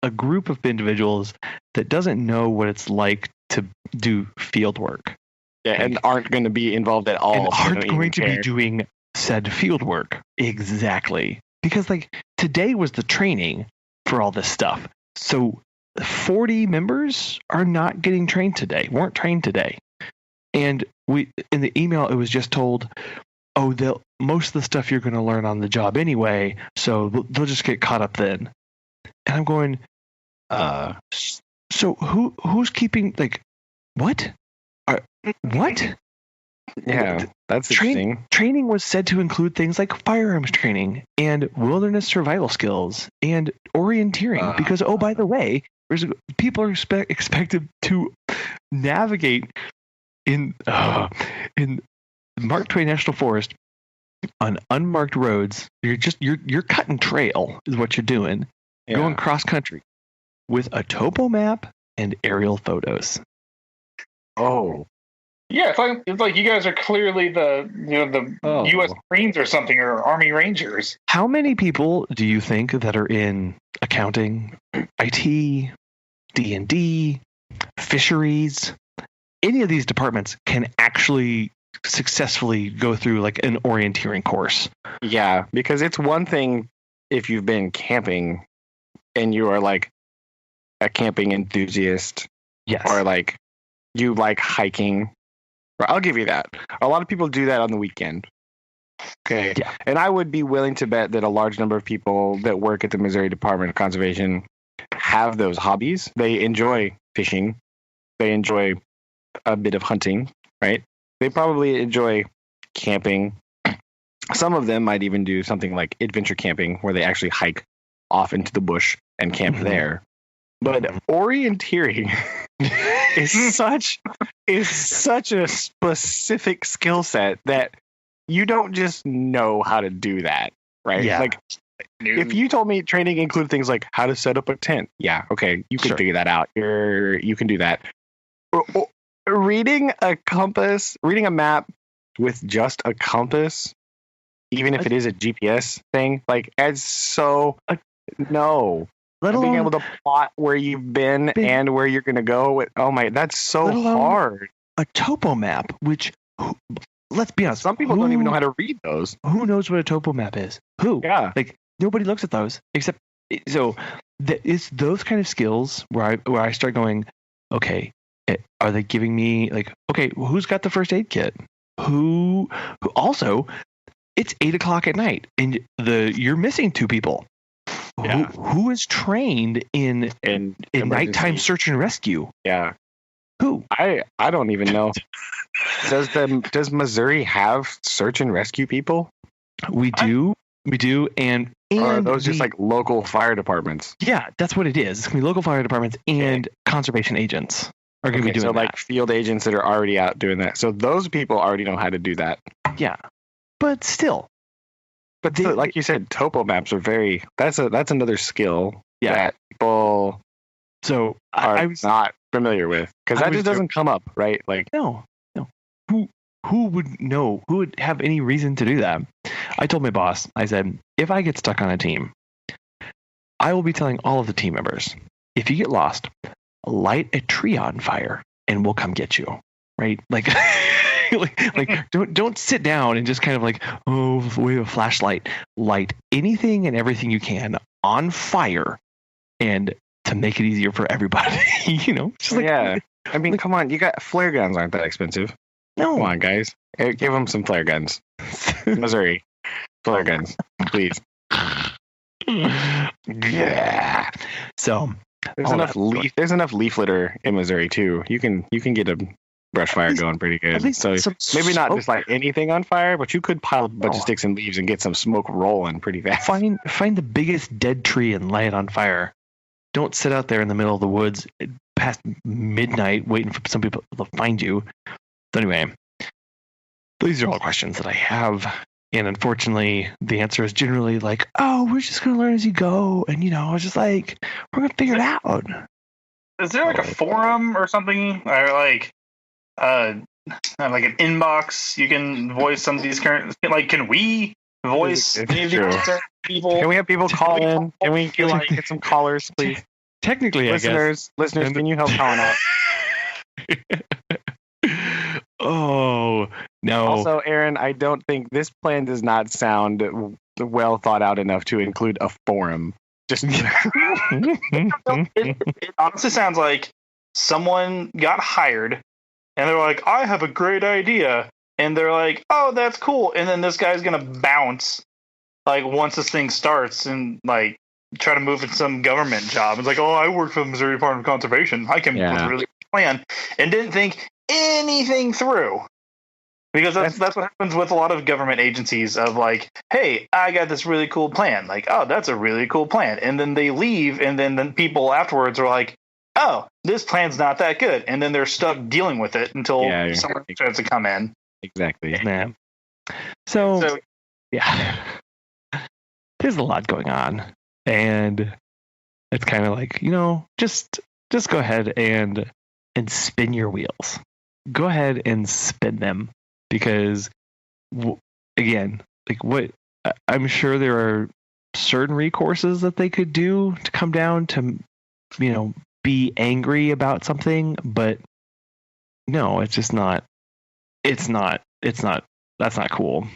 a group of individuals that doesn't know what it's like to do field work Yeah, and aren't going to be involved at all. and so they aren't don't even going to be care. doing said field work. Exactly. Because like today was the training for all this stuff. So 40 members are not getting trained today, weren't trained today. And we in the email it was just told, oh, most of the stuff you're going to learn on the job anyway, so they'll just get caught up then. And I'm going, so who's keeping like what? What? Yeah, that's interesting. Training was said to include things like firearms training and wilderness survival skills and orienteering. Because oh, by the way, people are expected to navigate in Mark Twain National Forest on unmarked roads. You're cutting trail is what you're doing. Yeah. Going cross country with a topo map and aerial photos. Oh, Yeah, it's like you guys are clearly the U.S. Marines or something, or Army Rangers. How many people do you think that are in accounting, IT, D&D, fisheries, any of these departments can actually successfully go through like an orienteering course? yeah, because it's one thing if you've been camping and you are like a camping enthusiast, Yes. or like you like hiking. I'll give you that. A lot of people do that on the weekend. Okay. Yeah. And I would be willing to bet that a large number of people that work at the Missouri Department of Conservation have those hobbies. They enjoy fishing. They enjoy a bit of hunting, right? They probably enjoy camping. Some of them might even do something like adventure camping where they actually hike off into the bush and camp there. But orienteering is such a specific skill set that you don't just know how to do that, right? Yeah. Like if you told me training included things like how to set up a tent, yeah, okay, you can Sure. figure that out. You can do that. Reading a map with just a compass, even if it is a GPS thing, like it's so no. Let Being alone able to plot where you've been and where you're going to go. Oh my, that's so Let alone- hard. a topo map, which let's be honest, Some people don't even know how to read those. Who knows what a topo map is? Who? Yeah. Like nobody looks at those except so it's those kind of skills where I start going, okay, are they giving me like, okay, who's got the first aid kit? Who also it's 8:00 at night and you're missing 2 people. Yeah. Who is trained in nighttime search and rescue? Yeah. Who? I don't even know. Does Missouri have search and rescue people? We do, and Or are and those just like local fire departments? yeah, that's what it is. It's gonna be local fire departments and conservation agents are gonna be doing so that. like field agents that are already out doing that. So those people already know how to do that. Yeah, but still, But like you said, topo maps are that's another skill that people so are I was not familiar with, because I that was just doesn't come up, right? Like no. Who would know? Who would have any reason to do that? I told my boss, I said, if I get stuck on a team, I will be telling all of the team members, if you get lost, light a tree on fire and we'll come get you. Right? Like, like don't sit down and just kind of like, oh, we have a flashlight. Light anything and everything you can on fire, and to make it easier for everybody. Just like, yeah. I mean, come on, you got flare guns aren't that expensive. no, Come on, guys, give them some flare guns. Missouri, flare guns, please. Yeah. So There's enough leaf litter in Missouri too. You can get brush fire going pretty good. So maybe not just like anything on fire, but you could pile a bunch of sticks and leaves and get some smoke rolling pretty fast. Find the biggest dead tree and light it on fire. Don't sit out there in the middle of the woods past midnight waiting for some people to find you. So anyway, these are all questions that I have. And unfortunately, the answer is generally like, oh, we're just going to learn as you go. And, it's just like, we're going to figure it out. Is there like a forum or something? Or like an inbox you can voice some of these current... Like, can we voice any of these people? Can we have people call in? Can we get some callers, please? Technically, listeners, can you help Collin out? Oh, no. Also, Aaron, I don't think this plan does not sound well thought out enough to include a forum. Just it honestly sounds like someone got hired and they're like, I have a great idea. And they're like, oh, that's cool. And then this guy's going to bounce like once this thing starts and like try to move into some government job. It's like, oh, I work for the Missouri Department of Conservation. I can really plan, and didn't think anything through. Because that's what happens with a lot of government agencies of like, hey, I got this really cool plan. Like, oh, that's a really cool plan. And then they leave, and then people afterwards are like, oh, this plan's not that good. And then they're stuck dealing with it until someone tries to come in. Exactly. Yeah. So yeah. There's a lot going on. And it's kind of like, just go ahead and spin your wheels. Go ahead and spin them. Because, again, I'm sure there are certain recourses that they could do to come down to, be angry about something, but no, it's just not. That's not cool.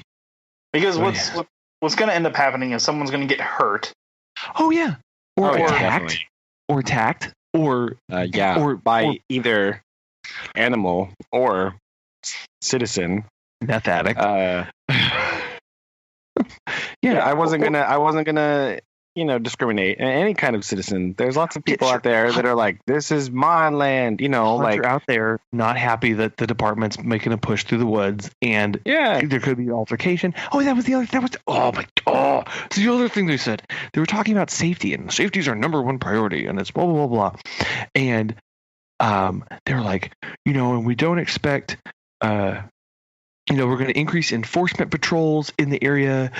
Because what's going to end up happening is someone's going to get hurt. Oh yeah, or attacked, or by either animal or citizen. Meth addict. I wasn't gonna discriminate any kind of citizen. There's lots of people out there that are like, this is my land, like out there not happy that the department's making a push through the woods, and there could be an altercation. Oh, that's the other thing they said. They were talking about safety, and safety is our number one priority, and it's blah blah blah blah. And they were like, and we don't expect we're going to increase enforcement patrols in the area.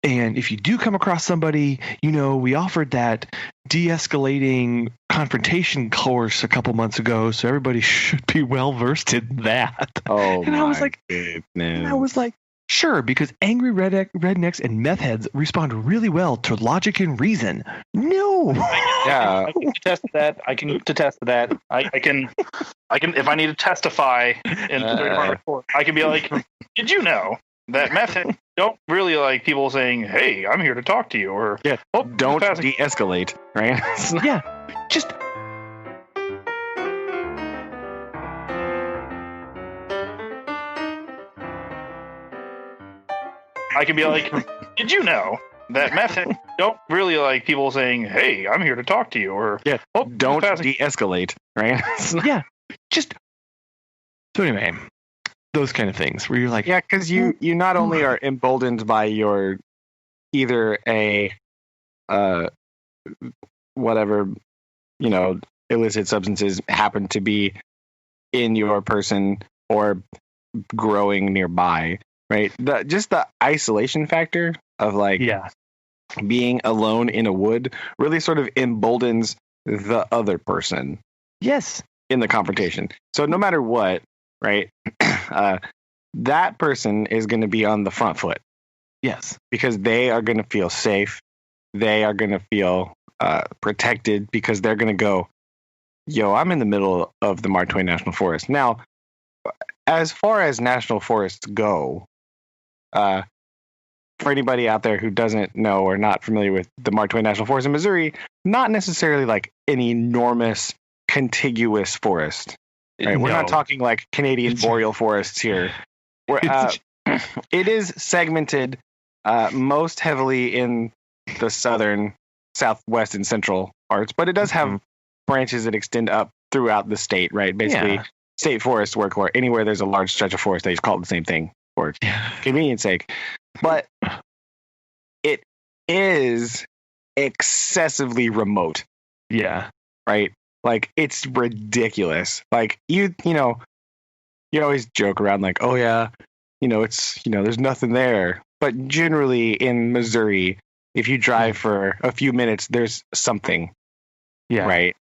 And if you do come across somebody, we offered that de-escalating confrontation course a couple months ago. So everybody should be well versed in that. Oh, and I was like, sure, because angry rednecks and meth heads respond really well to logic and reason. No. Yeah, I can attest that. I can if I need to testify in the court, I can be like, did you know that meth heads don't really like people saying, hey, I'm here to talk to you, or don't de-escalate, right? Yeah, just. I can be like, did you know that meth heads don't really like people saying, hey, I'm here to talk to you, or don't de-escalate, right? Yeah, just. So anyway, those kind of things where you're like, because you not only are emboldened by your either a whatever illicit substances happen to be in your person or growing nearby, right? Just the isolation factor of being alone in a wood really sort of emboldens the other person. Yes, in the confrontation. So no matter what, right? That person is going to be on the front foot. Yes. Because they are going to feel safe. They are going to feel protected because they're going to go, I'm in the middle of the Mark Twain National Forest. Now, as far as national forests go, for anybody out there who doesn't know or not familiar with the Mark Twain National Forest in Missouri, not necessarily like an enormous contiguous forest. Right? We're not talking like Canadian boreal forests here. It is segmented most heavily in the southern, southwest, and central parts, but it does have branches that extend up throughout the state, right? Basically, state forests work, or anywhere there's a large stretch of forest, they just call it the same thing for convenience sake. But it is excessively remote. Yeah. Right? Like, it's ridiculous. Like, you know, you always joke around like, oh yeah, you know, it's, you know, there's nothing there. But generally in Missouri, if you drive for a few minutes, there's something. Yeah. Right?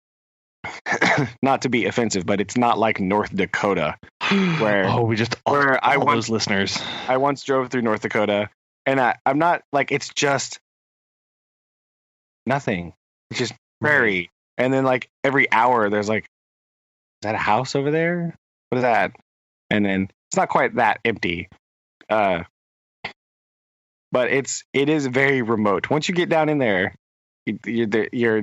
Not to be offensive, but it's not like North Dakota, where those listeners. I once drove through North Dakota, and I'm not like, it's just nothing. It's just prairie, and then like every hour there's like, is that a house over there? What is that? And then it's not quite that empty, but it is very remote. Once you get down in there, you're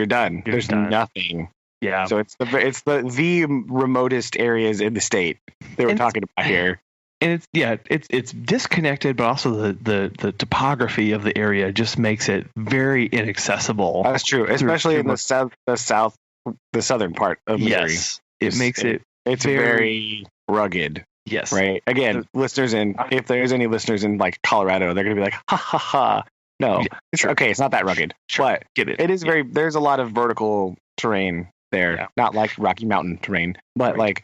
done. There's nothing. Yeah. So it's the remotest areas in the state they were talking about here. And it's disconnected, but also the topography of the area just makes it very inaccessible. That's true, especially in the southern part of Missouri. Yes, it's very rugged. Yes. Right. Again, if there's any listeners in like Colorado, they're gonna be like, ha ha ha. No, sure. Okay, it's not that rugged, but get it. It is there's a lot of vertical terrain there, not like Rocky Mountain terrain, but like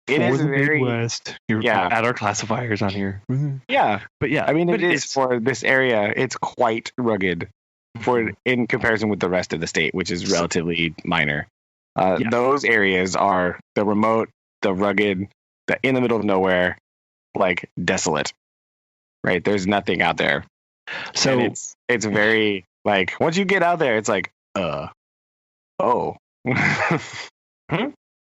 it is very Midwest. You're at our classifiers on here. Yeah, but I mean, it is for this area. It's quite rugged in comparison with the rest of the state, which is relatively minor. Those areas are the remote, the rugged, the in the middle of nowhere, like desolate. Right? There's nothing out there. So and it's very like, once you get out there, it's like, oh.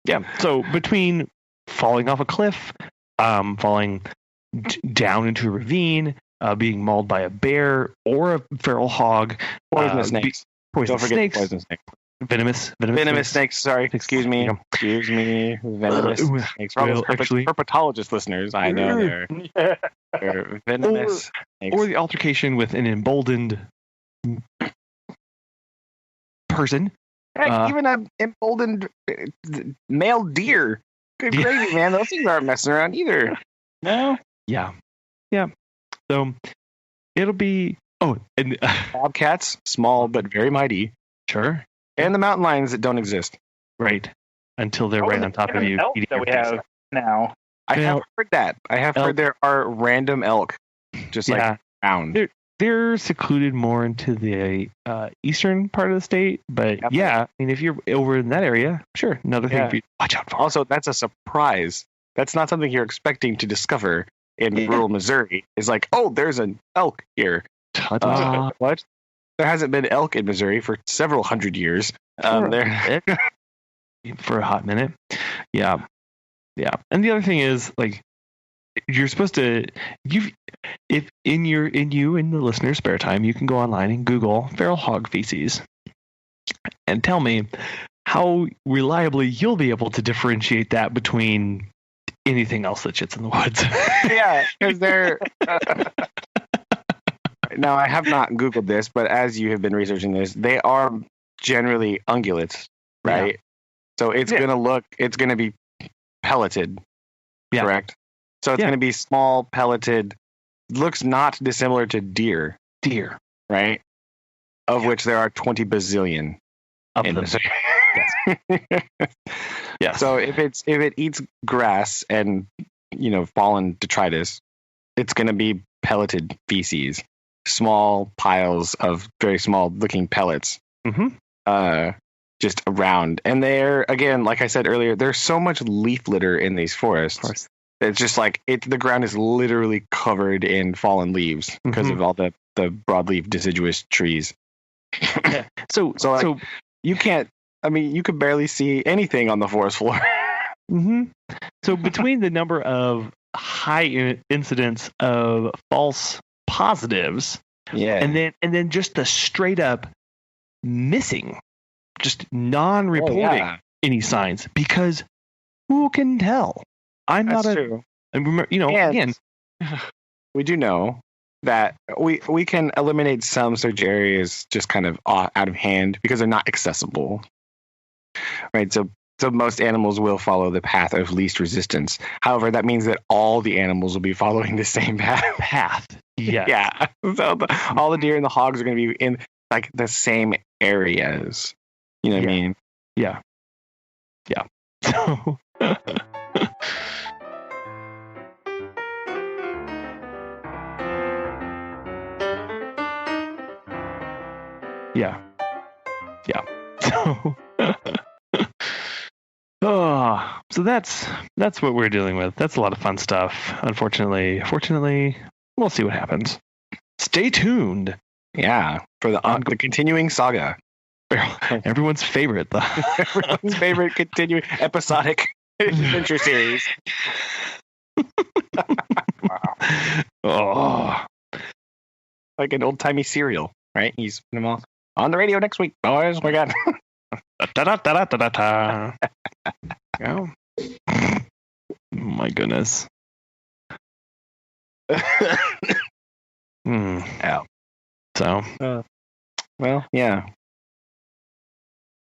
Yeah. So between falling off a cliff, falling down into a ravine, being mauled by a bear or a feral hog, poisonous snakes. Don't forget snakes. Poisonous snakes. Venomous snakes. Sorry, excuse me. Venomous snakes. For herpetologist listeners, I know they're venomous snakes. Or the altercation with an emboldened person. Heck, even an emboldened male deer. Good gravy, man. Those things aren't messing around either. No? Yeah. So it'll be... Oh, and... bobcats, small but very mighty. Sure. And the mountain lions that don't exist. Right. Until they're right on top of you. Elk that we have now. I have heard that. I have heard there are random elk just like around. They're secluded more into the eastern part of the state, but I mean, if you're over in that area, sure, another thing for you to watch out for. Also, that's a surprise. That's not something you're expecting to discover in rural Missouri. It's like, oh, there's an elk here. What? There hasn't been elk in Missouri for several hundred years. For a hot minute. Yeah. And the other thing is, like, you're supposed to, if in the listener's spare time, you can go online and Google feral hog feces and tell me how reliably you'll be able to differentiate that between anything else that shits in the woods. Yeah, because they're... Now, I have not Googled this, but as you have been researching this, they are generally ungulates, right? Yeah. So it's going to be pelleted, correct? So it's going to be small, pelleted, looks not dissimilar to deer. Right? Of which there are 20 bazillion of them. Yes. So if it eats grass and, fallen detritus, it's going to be pelleted feces. Small piles of very small looking pellets just around. And they're, again, like I said earlier, there's so much leaf litter in these forests. It's just like the ground is literally covered in fallen leaves because of all the broadleaf deciduous trees. So you can't, you could barely see anything on the forest floor. So between the number of high incidents of false positives, and then just the straight up missing, just non-reporting any signs, because who can tell? True. Again, we do know that we can eliminate some search areas just kind of out of hand because they're not accessible, right? So So most animals will follow the path of least resistance. However, that means that all the animals will be following the same path. Yes. Yeah. So all the deer and the hogs are going to be in like the same areas. You know what I mean? Yeah. Yeah. So. Yeah. Yeah. So. So that's what we're dealing with. That's a lot of fun stuff. Fortunately, we'll see what happens. Stay tuned. Yeah, for the continuing saga. Everyone's favorite, Everyone's favorite continuing episodic adventure series. Oh, like an old timey cereal, right? He's them all on the radio next week, boys. We got. Oh. My goodness. Ow. So. Well, yeah.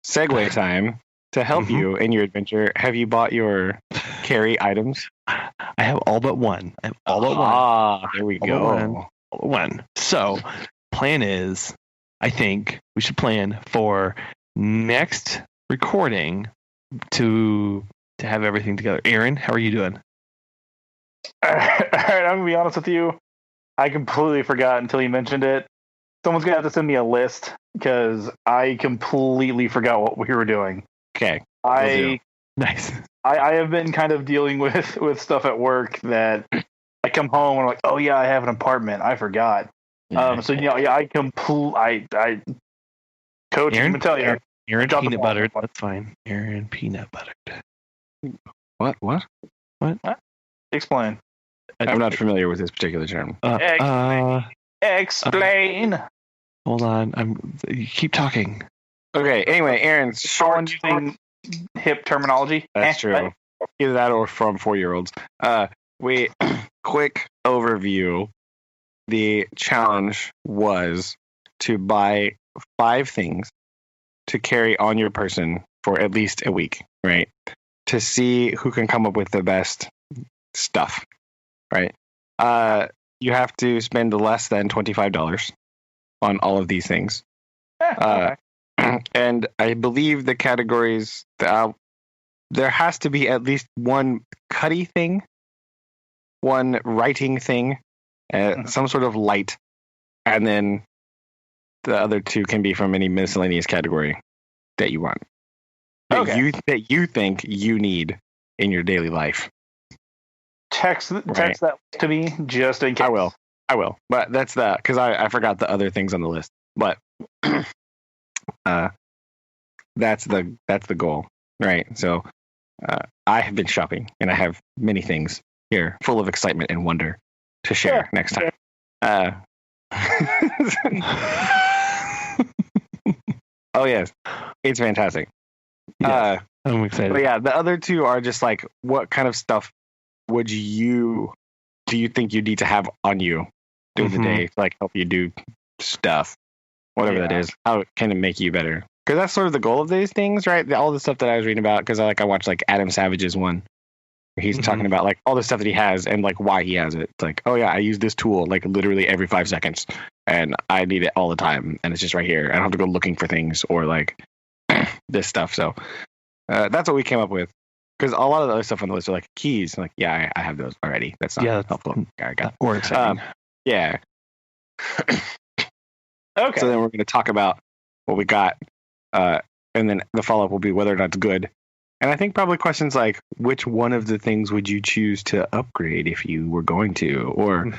Segue time. To help you in your adventure, have you bought your carry items? I have all but one. There we go. All but one. So, plan is, I think we should plan for next recording to have everything together. Aaron, how are you doing? All right, I'm gonna be honest with you. I completely forgot until you mentioned it. Someone's gonna have to send me a list because I completely forgot what we were doing. Okay. Nice. I have been kind of dealing with stuff at work that I come home and I'm like, oh yeah, I have an apartment. I forgot. So I coach, Aaron, I'm gonna tell you. Aaron peanut buttered. That's fine. Aaron peanut buttered. What? Explain. I'm not familiar with this particular term. Explain. Hold on. You keep talking. Okay. Anyway, Aaron, short using hip terminology. That's true. Either that or from 4-year-olds. We quick overview. The challenge was to buy 5 things to carry on your person for at least a week, right? To see who can come up with the best stuff, right? You have to spend less than $25 on all of these things. And I believe the categories, there has to be at least one cutty thing, one writing thing, some sort of light, and then the other 2 can be from any miscellaneous category that you want. That you think you need in your daily life. Text that to me just in case. I will. But that's because I forgot the other things on the list. But that's the goal, right? So I have been shopping, and I have many things here, full of excitement and wonder to share next time. Oh yes, it's fantastic. Yes, I'm excited. But yeah, the other 2 are just like, what kind of stuff do you think you need to have on you during the day to like help you do stuff, whatever that is? How can it make you better? Because that's sort of the goal of these things, right? All the stuff that I was reading about, because I watched like Adam Savage's one, where he's talking about like all the stuff that he has and like why he has it. It's like, oh yeah, I use this tool like literally every 5 seconds, and I need it all the time, and it's just right here. I don't have to go looking for things or like this stuff. So that's what we came up with. Because a lot of the other stuff on the list are like keys. I'm like, yeah, I have those already. That's not helpful. I got or exciting. Yeah. Okay. So then we're going to talk about what we got, and then the follow-up will be whether or not it's good. And I think probably questions like, which one of the things would you choose to upgrade if you were going to? Or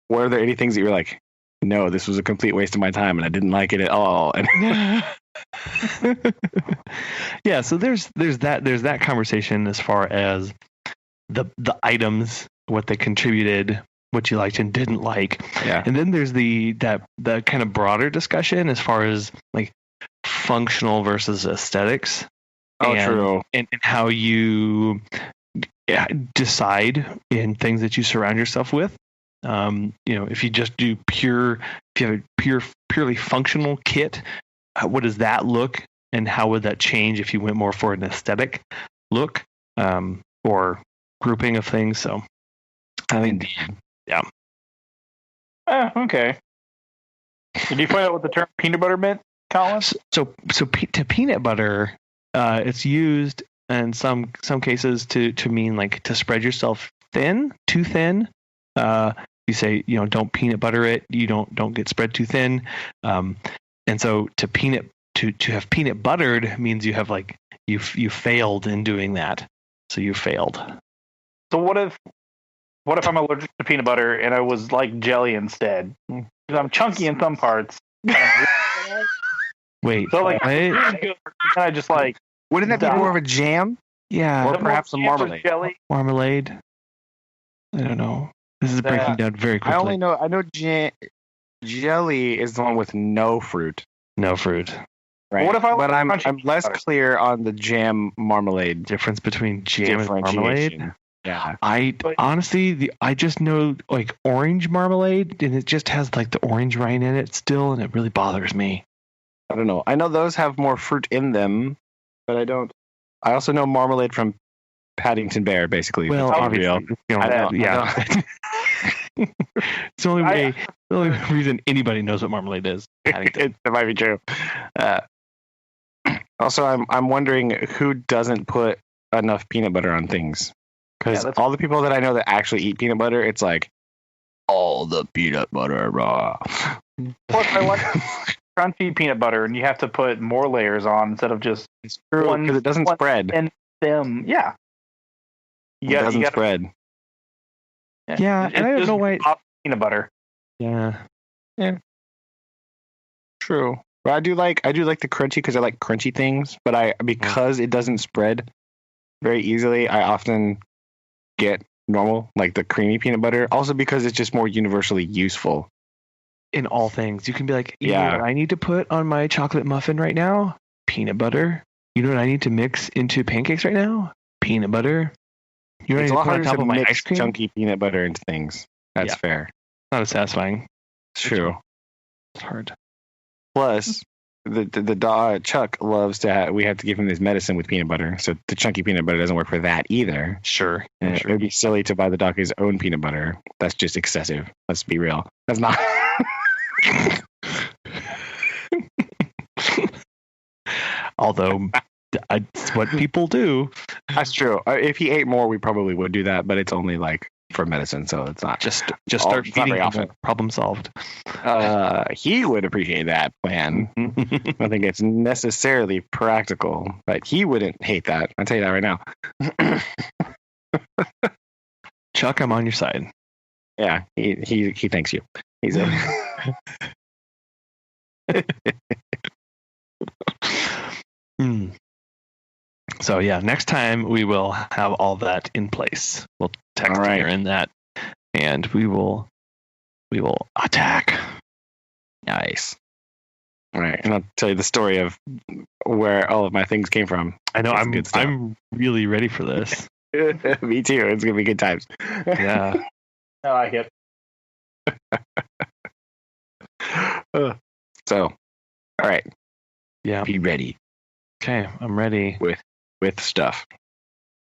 were there any things that you're like, no, this was a complete waste of my time and I didn't like it at all? And yeah, so there's that conversation as far as the items, what they contributed, what you liked and didn't like. Yeah. And then there's the kind of broader discussion as far as like functional versus aesthetics. True. And how you decide in things that you surround yourself with. If you just do if you have a purely functional kit, what does that look and how would that change if you went more for an aesthetic look or grouping of things. So I think, yeah. Okay. Did you find out what the term peanut butter meant, Collin? So to peanut butter, it's used in some cases to mean like to spread yourself too thin. You say, don't peanut butter it. You don't get spread too thin. And so to have peanut buttered means you have like you failed in doing that. So you failed. So what if I'm allergic to peanut butter and I was like jelly instead? Because I'm chunky in some parts. Wait, so like what? I just like wouldn't that be more of a jam? Yeah, or perhaps some marmalade. Jelly. Marmalade. I don't know. This is breaking down very quickly. I know jelly is the one with no fruit. No fruit. Right. What if I? But I'm less butter? clear on the jam marmalade Difference between jam and marmalade. Yeah. I just know like orange marmalade, and it just has like the orange rind in it still, and it really bothers me. I don't know. I know those have more fruit in them, but I don't. I also know marmalade from Paddington Bear, basically. Well, obviously, yeah. It's the only reason anybody knows what marmalade is. That might be true. Also, I'm wondering who doesn't put enough peanut butter on things. Because all the people that I know that actually eat peanut butter, it's like all the peanut butter raw. Plus, I like crunchy peanut butter, and you have to put more layers on instead of just one because it doesn't spread. And them, yeah. It doesn't spread. Yeah, and I don't know why peanut butter. Yeah. True. But I do like the crunchy because I like crunchy things. But because it doesn't spread very easily, I often get normal, like the creamy peanut butter. Also because it's just more universally useful in all things. You can be like, you Yeah. know what I need to put on my chocolate muffin right now? Peanut butter. You know what I need to mix into pancakes right now? Peanut butter. You know It's a what lot I need to put on harder top to of my mix ice cream? chunky peanut butter into things. That's Yeah. fair. Not as satisfying. It's true. It's hard. Plus, the dog Chuck loves to. We have to give him this medicine with peanut butter, so the chunky peanut butter doesn't work for that either. Sure. And it would be silly to buy the dog his own peanut butter. That's just excessive. Let's be real. That's not. Although that's what people do. That's true. If he ate more, we probably would do that, but it's only like for medicine, so it's not. Just all- start it's not feeding very him. often. Problem solved. He would appreciate that plan. I think it's necessarily practical, but he wouldn't hate that. I'll tell you that right now. Chuck, I'm on your side. Yeah, he thanks you. He's a. So yeah, next time we will have all that in place. We'll text All right. here in that, and we will attack. Nice. All right, and I'll tell you the story of where all of my things came from. I know That's good stuff. I'm really ready for this. Me too. It's gonna be good times. Yeah. I like it. So, all right, Yeah. be ready Okay, I'm ready. with stuff.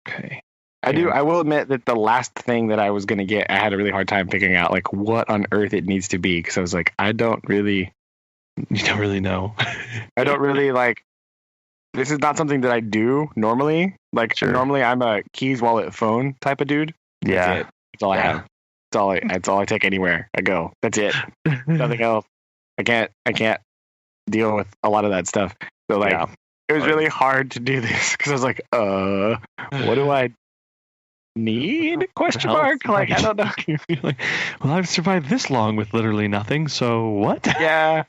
Okay. I do. Yeah. I will admit that the last thing that I was gonna get, I had a really hard time figuring out like what on earth it needs to be because I was like, I don't really You don't really know. like. This is not something that I do normally. Like Sure. normally, I'm a keys, wallet, phone type of dude. Yeah. That's it. That's all I have. That's all I take anywhere I go. That's it. Nothing else. I can't deal with a lot of that stuff. So like, Yeah. it was really hard to do this because I was like, what do I need? Question mark. Like I don't know. You're like, well, I've survived this long with literally nothing. So what? Yeah.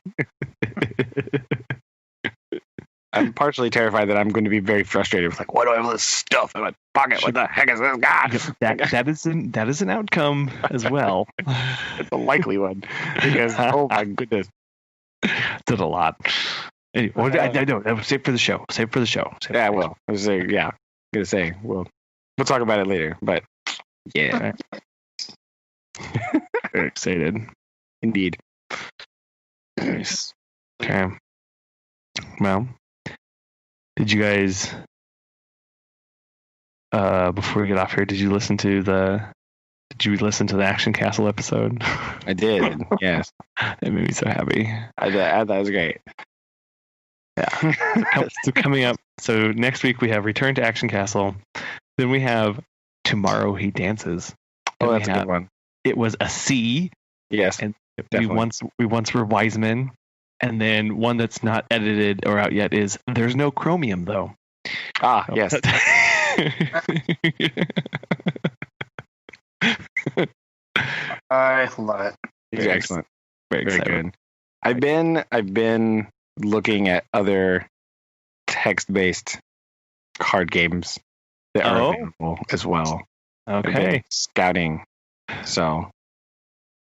I'm partially terrified that I'm going to be very frustrated with like, why do I have all this stuff in my pocket? What the heck is this? God. That is an outcome as well. It's a likely one because oh my goodness. Did a lot. Anyway, I don't. Save it for the show. Save it for the show. Yeah, well, I was saying, yeah. I'm gonna say, we'll talk about it later. But yeah, Very excited. indeed. Nice. Okay. Well, Did you guys, before we get off here, did you listen to the Action Castle episode? I did. Yes. It made me so happy. I thought it was great. Yeah. So coming up, so next week we have Return to Action Castle. Then we have Tomorrow He Dances. Oh, that's a good one. It was a C. Yes. And definitely. we once were wise men. And then one that's not edited or out yet is There's No Chromium, though. Ah, yes. I love it. It's excellent. Very Very excited. good. I've been looking at other text-based card games that are available as well. I've been Okay. scouting, so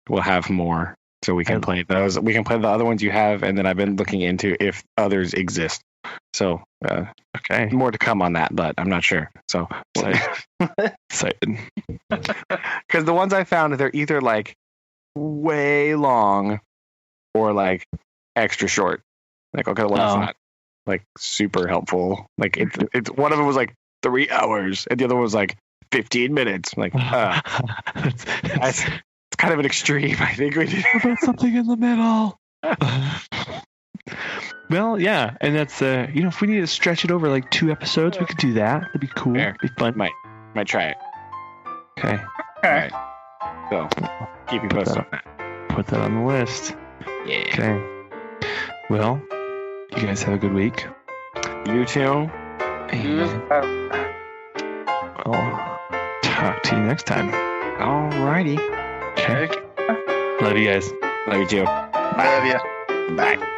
we'll have more, so we can play those. We can play the other ones you have, and then I've been looking into if others exist. So Okay. more to come on that, but I'm not sure. So Excited. because the ones I found, they're either like way long or like extra short. Like, okay, well, that's not like super helpful. Like it's one of them was like 3 hours and the other one was like 15 minutes. Like it's kind of an extreme. I think we need about something in the middle. Well, yeah, and that's if we need to stretch it over like 2 episodes, we could do that. That'd be cool. Fair. Be fun. might try it. Okay. All right. So keep you posted on that. Put that on the list. Yeah. Okay. Well, you guys have a good week. You too. And I'll talk to you next time. Alrighty. Okay. Love you guys. Love you too. I love you. Bye.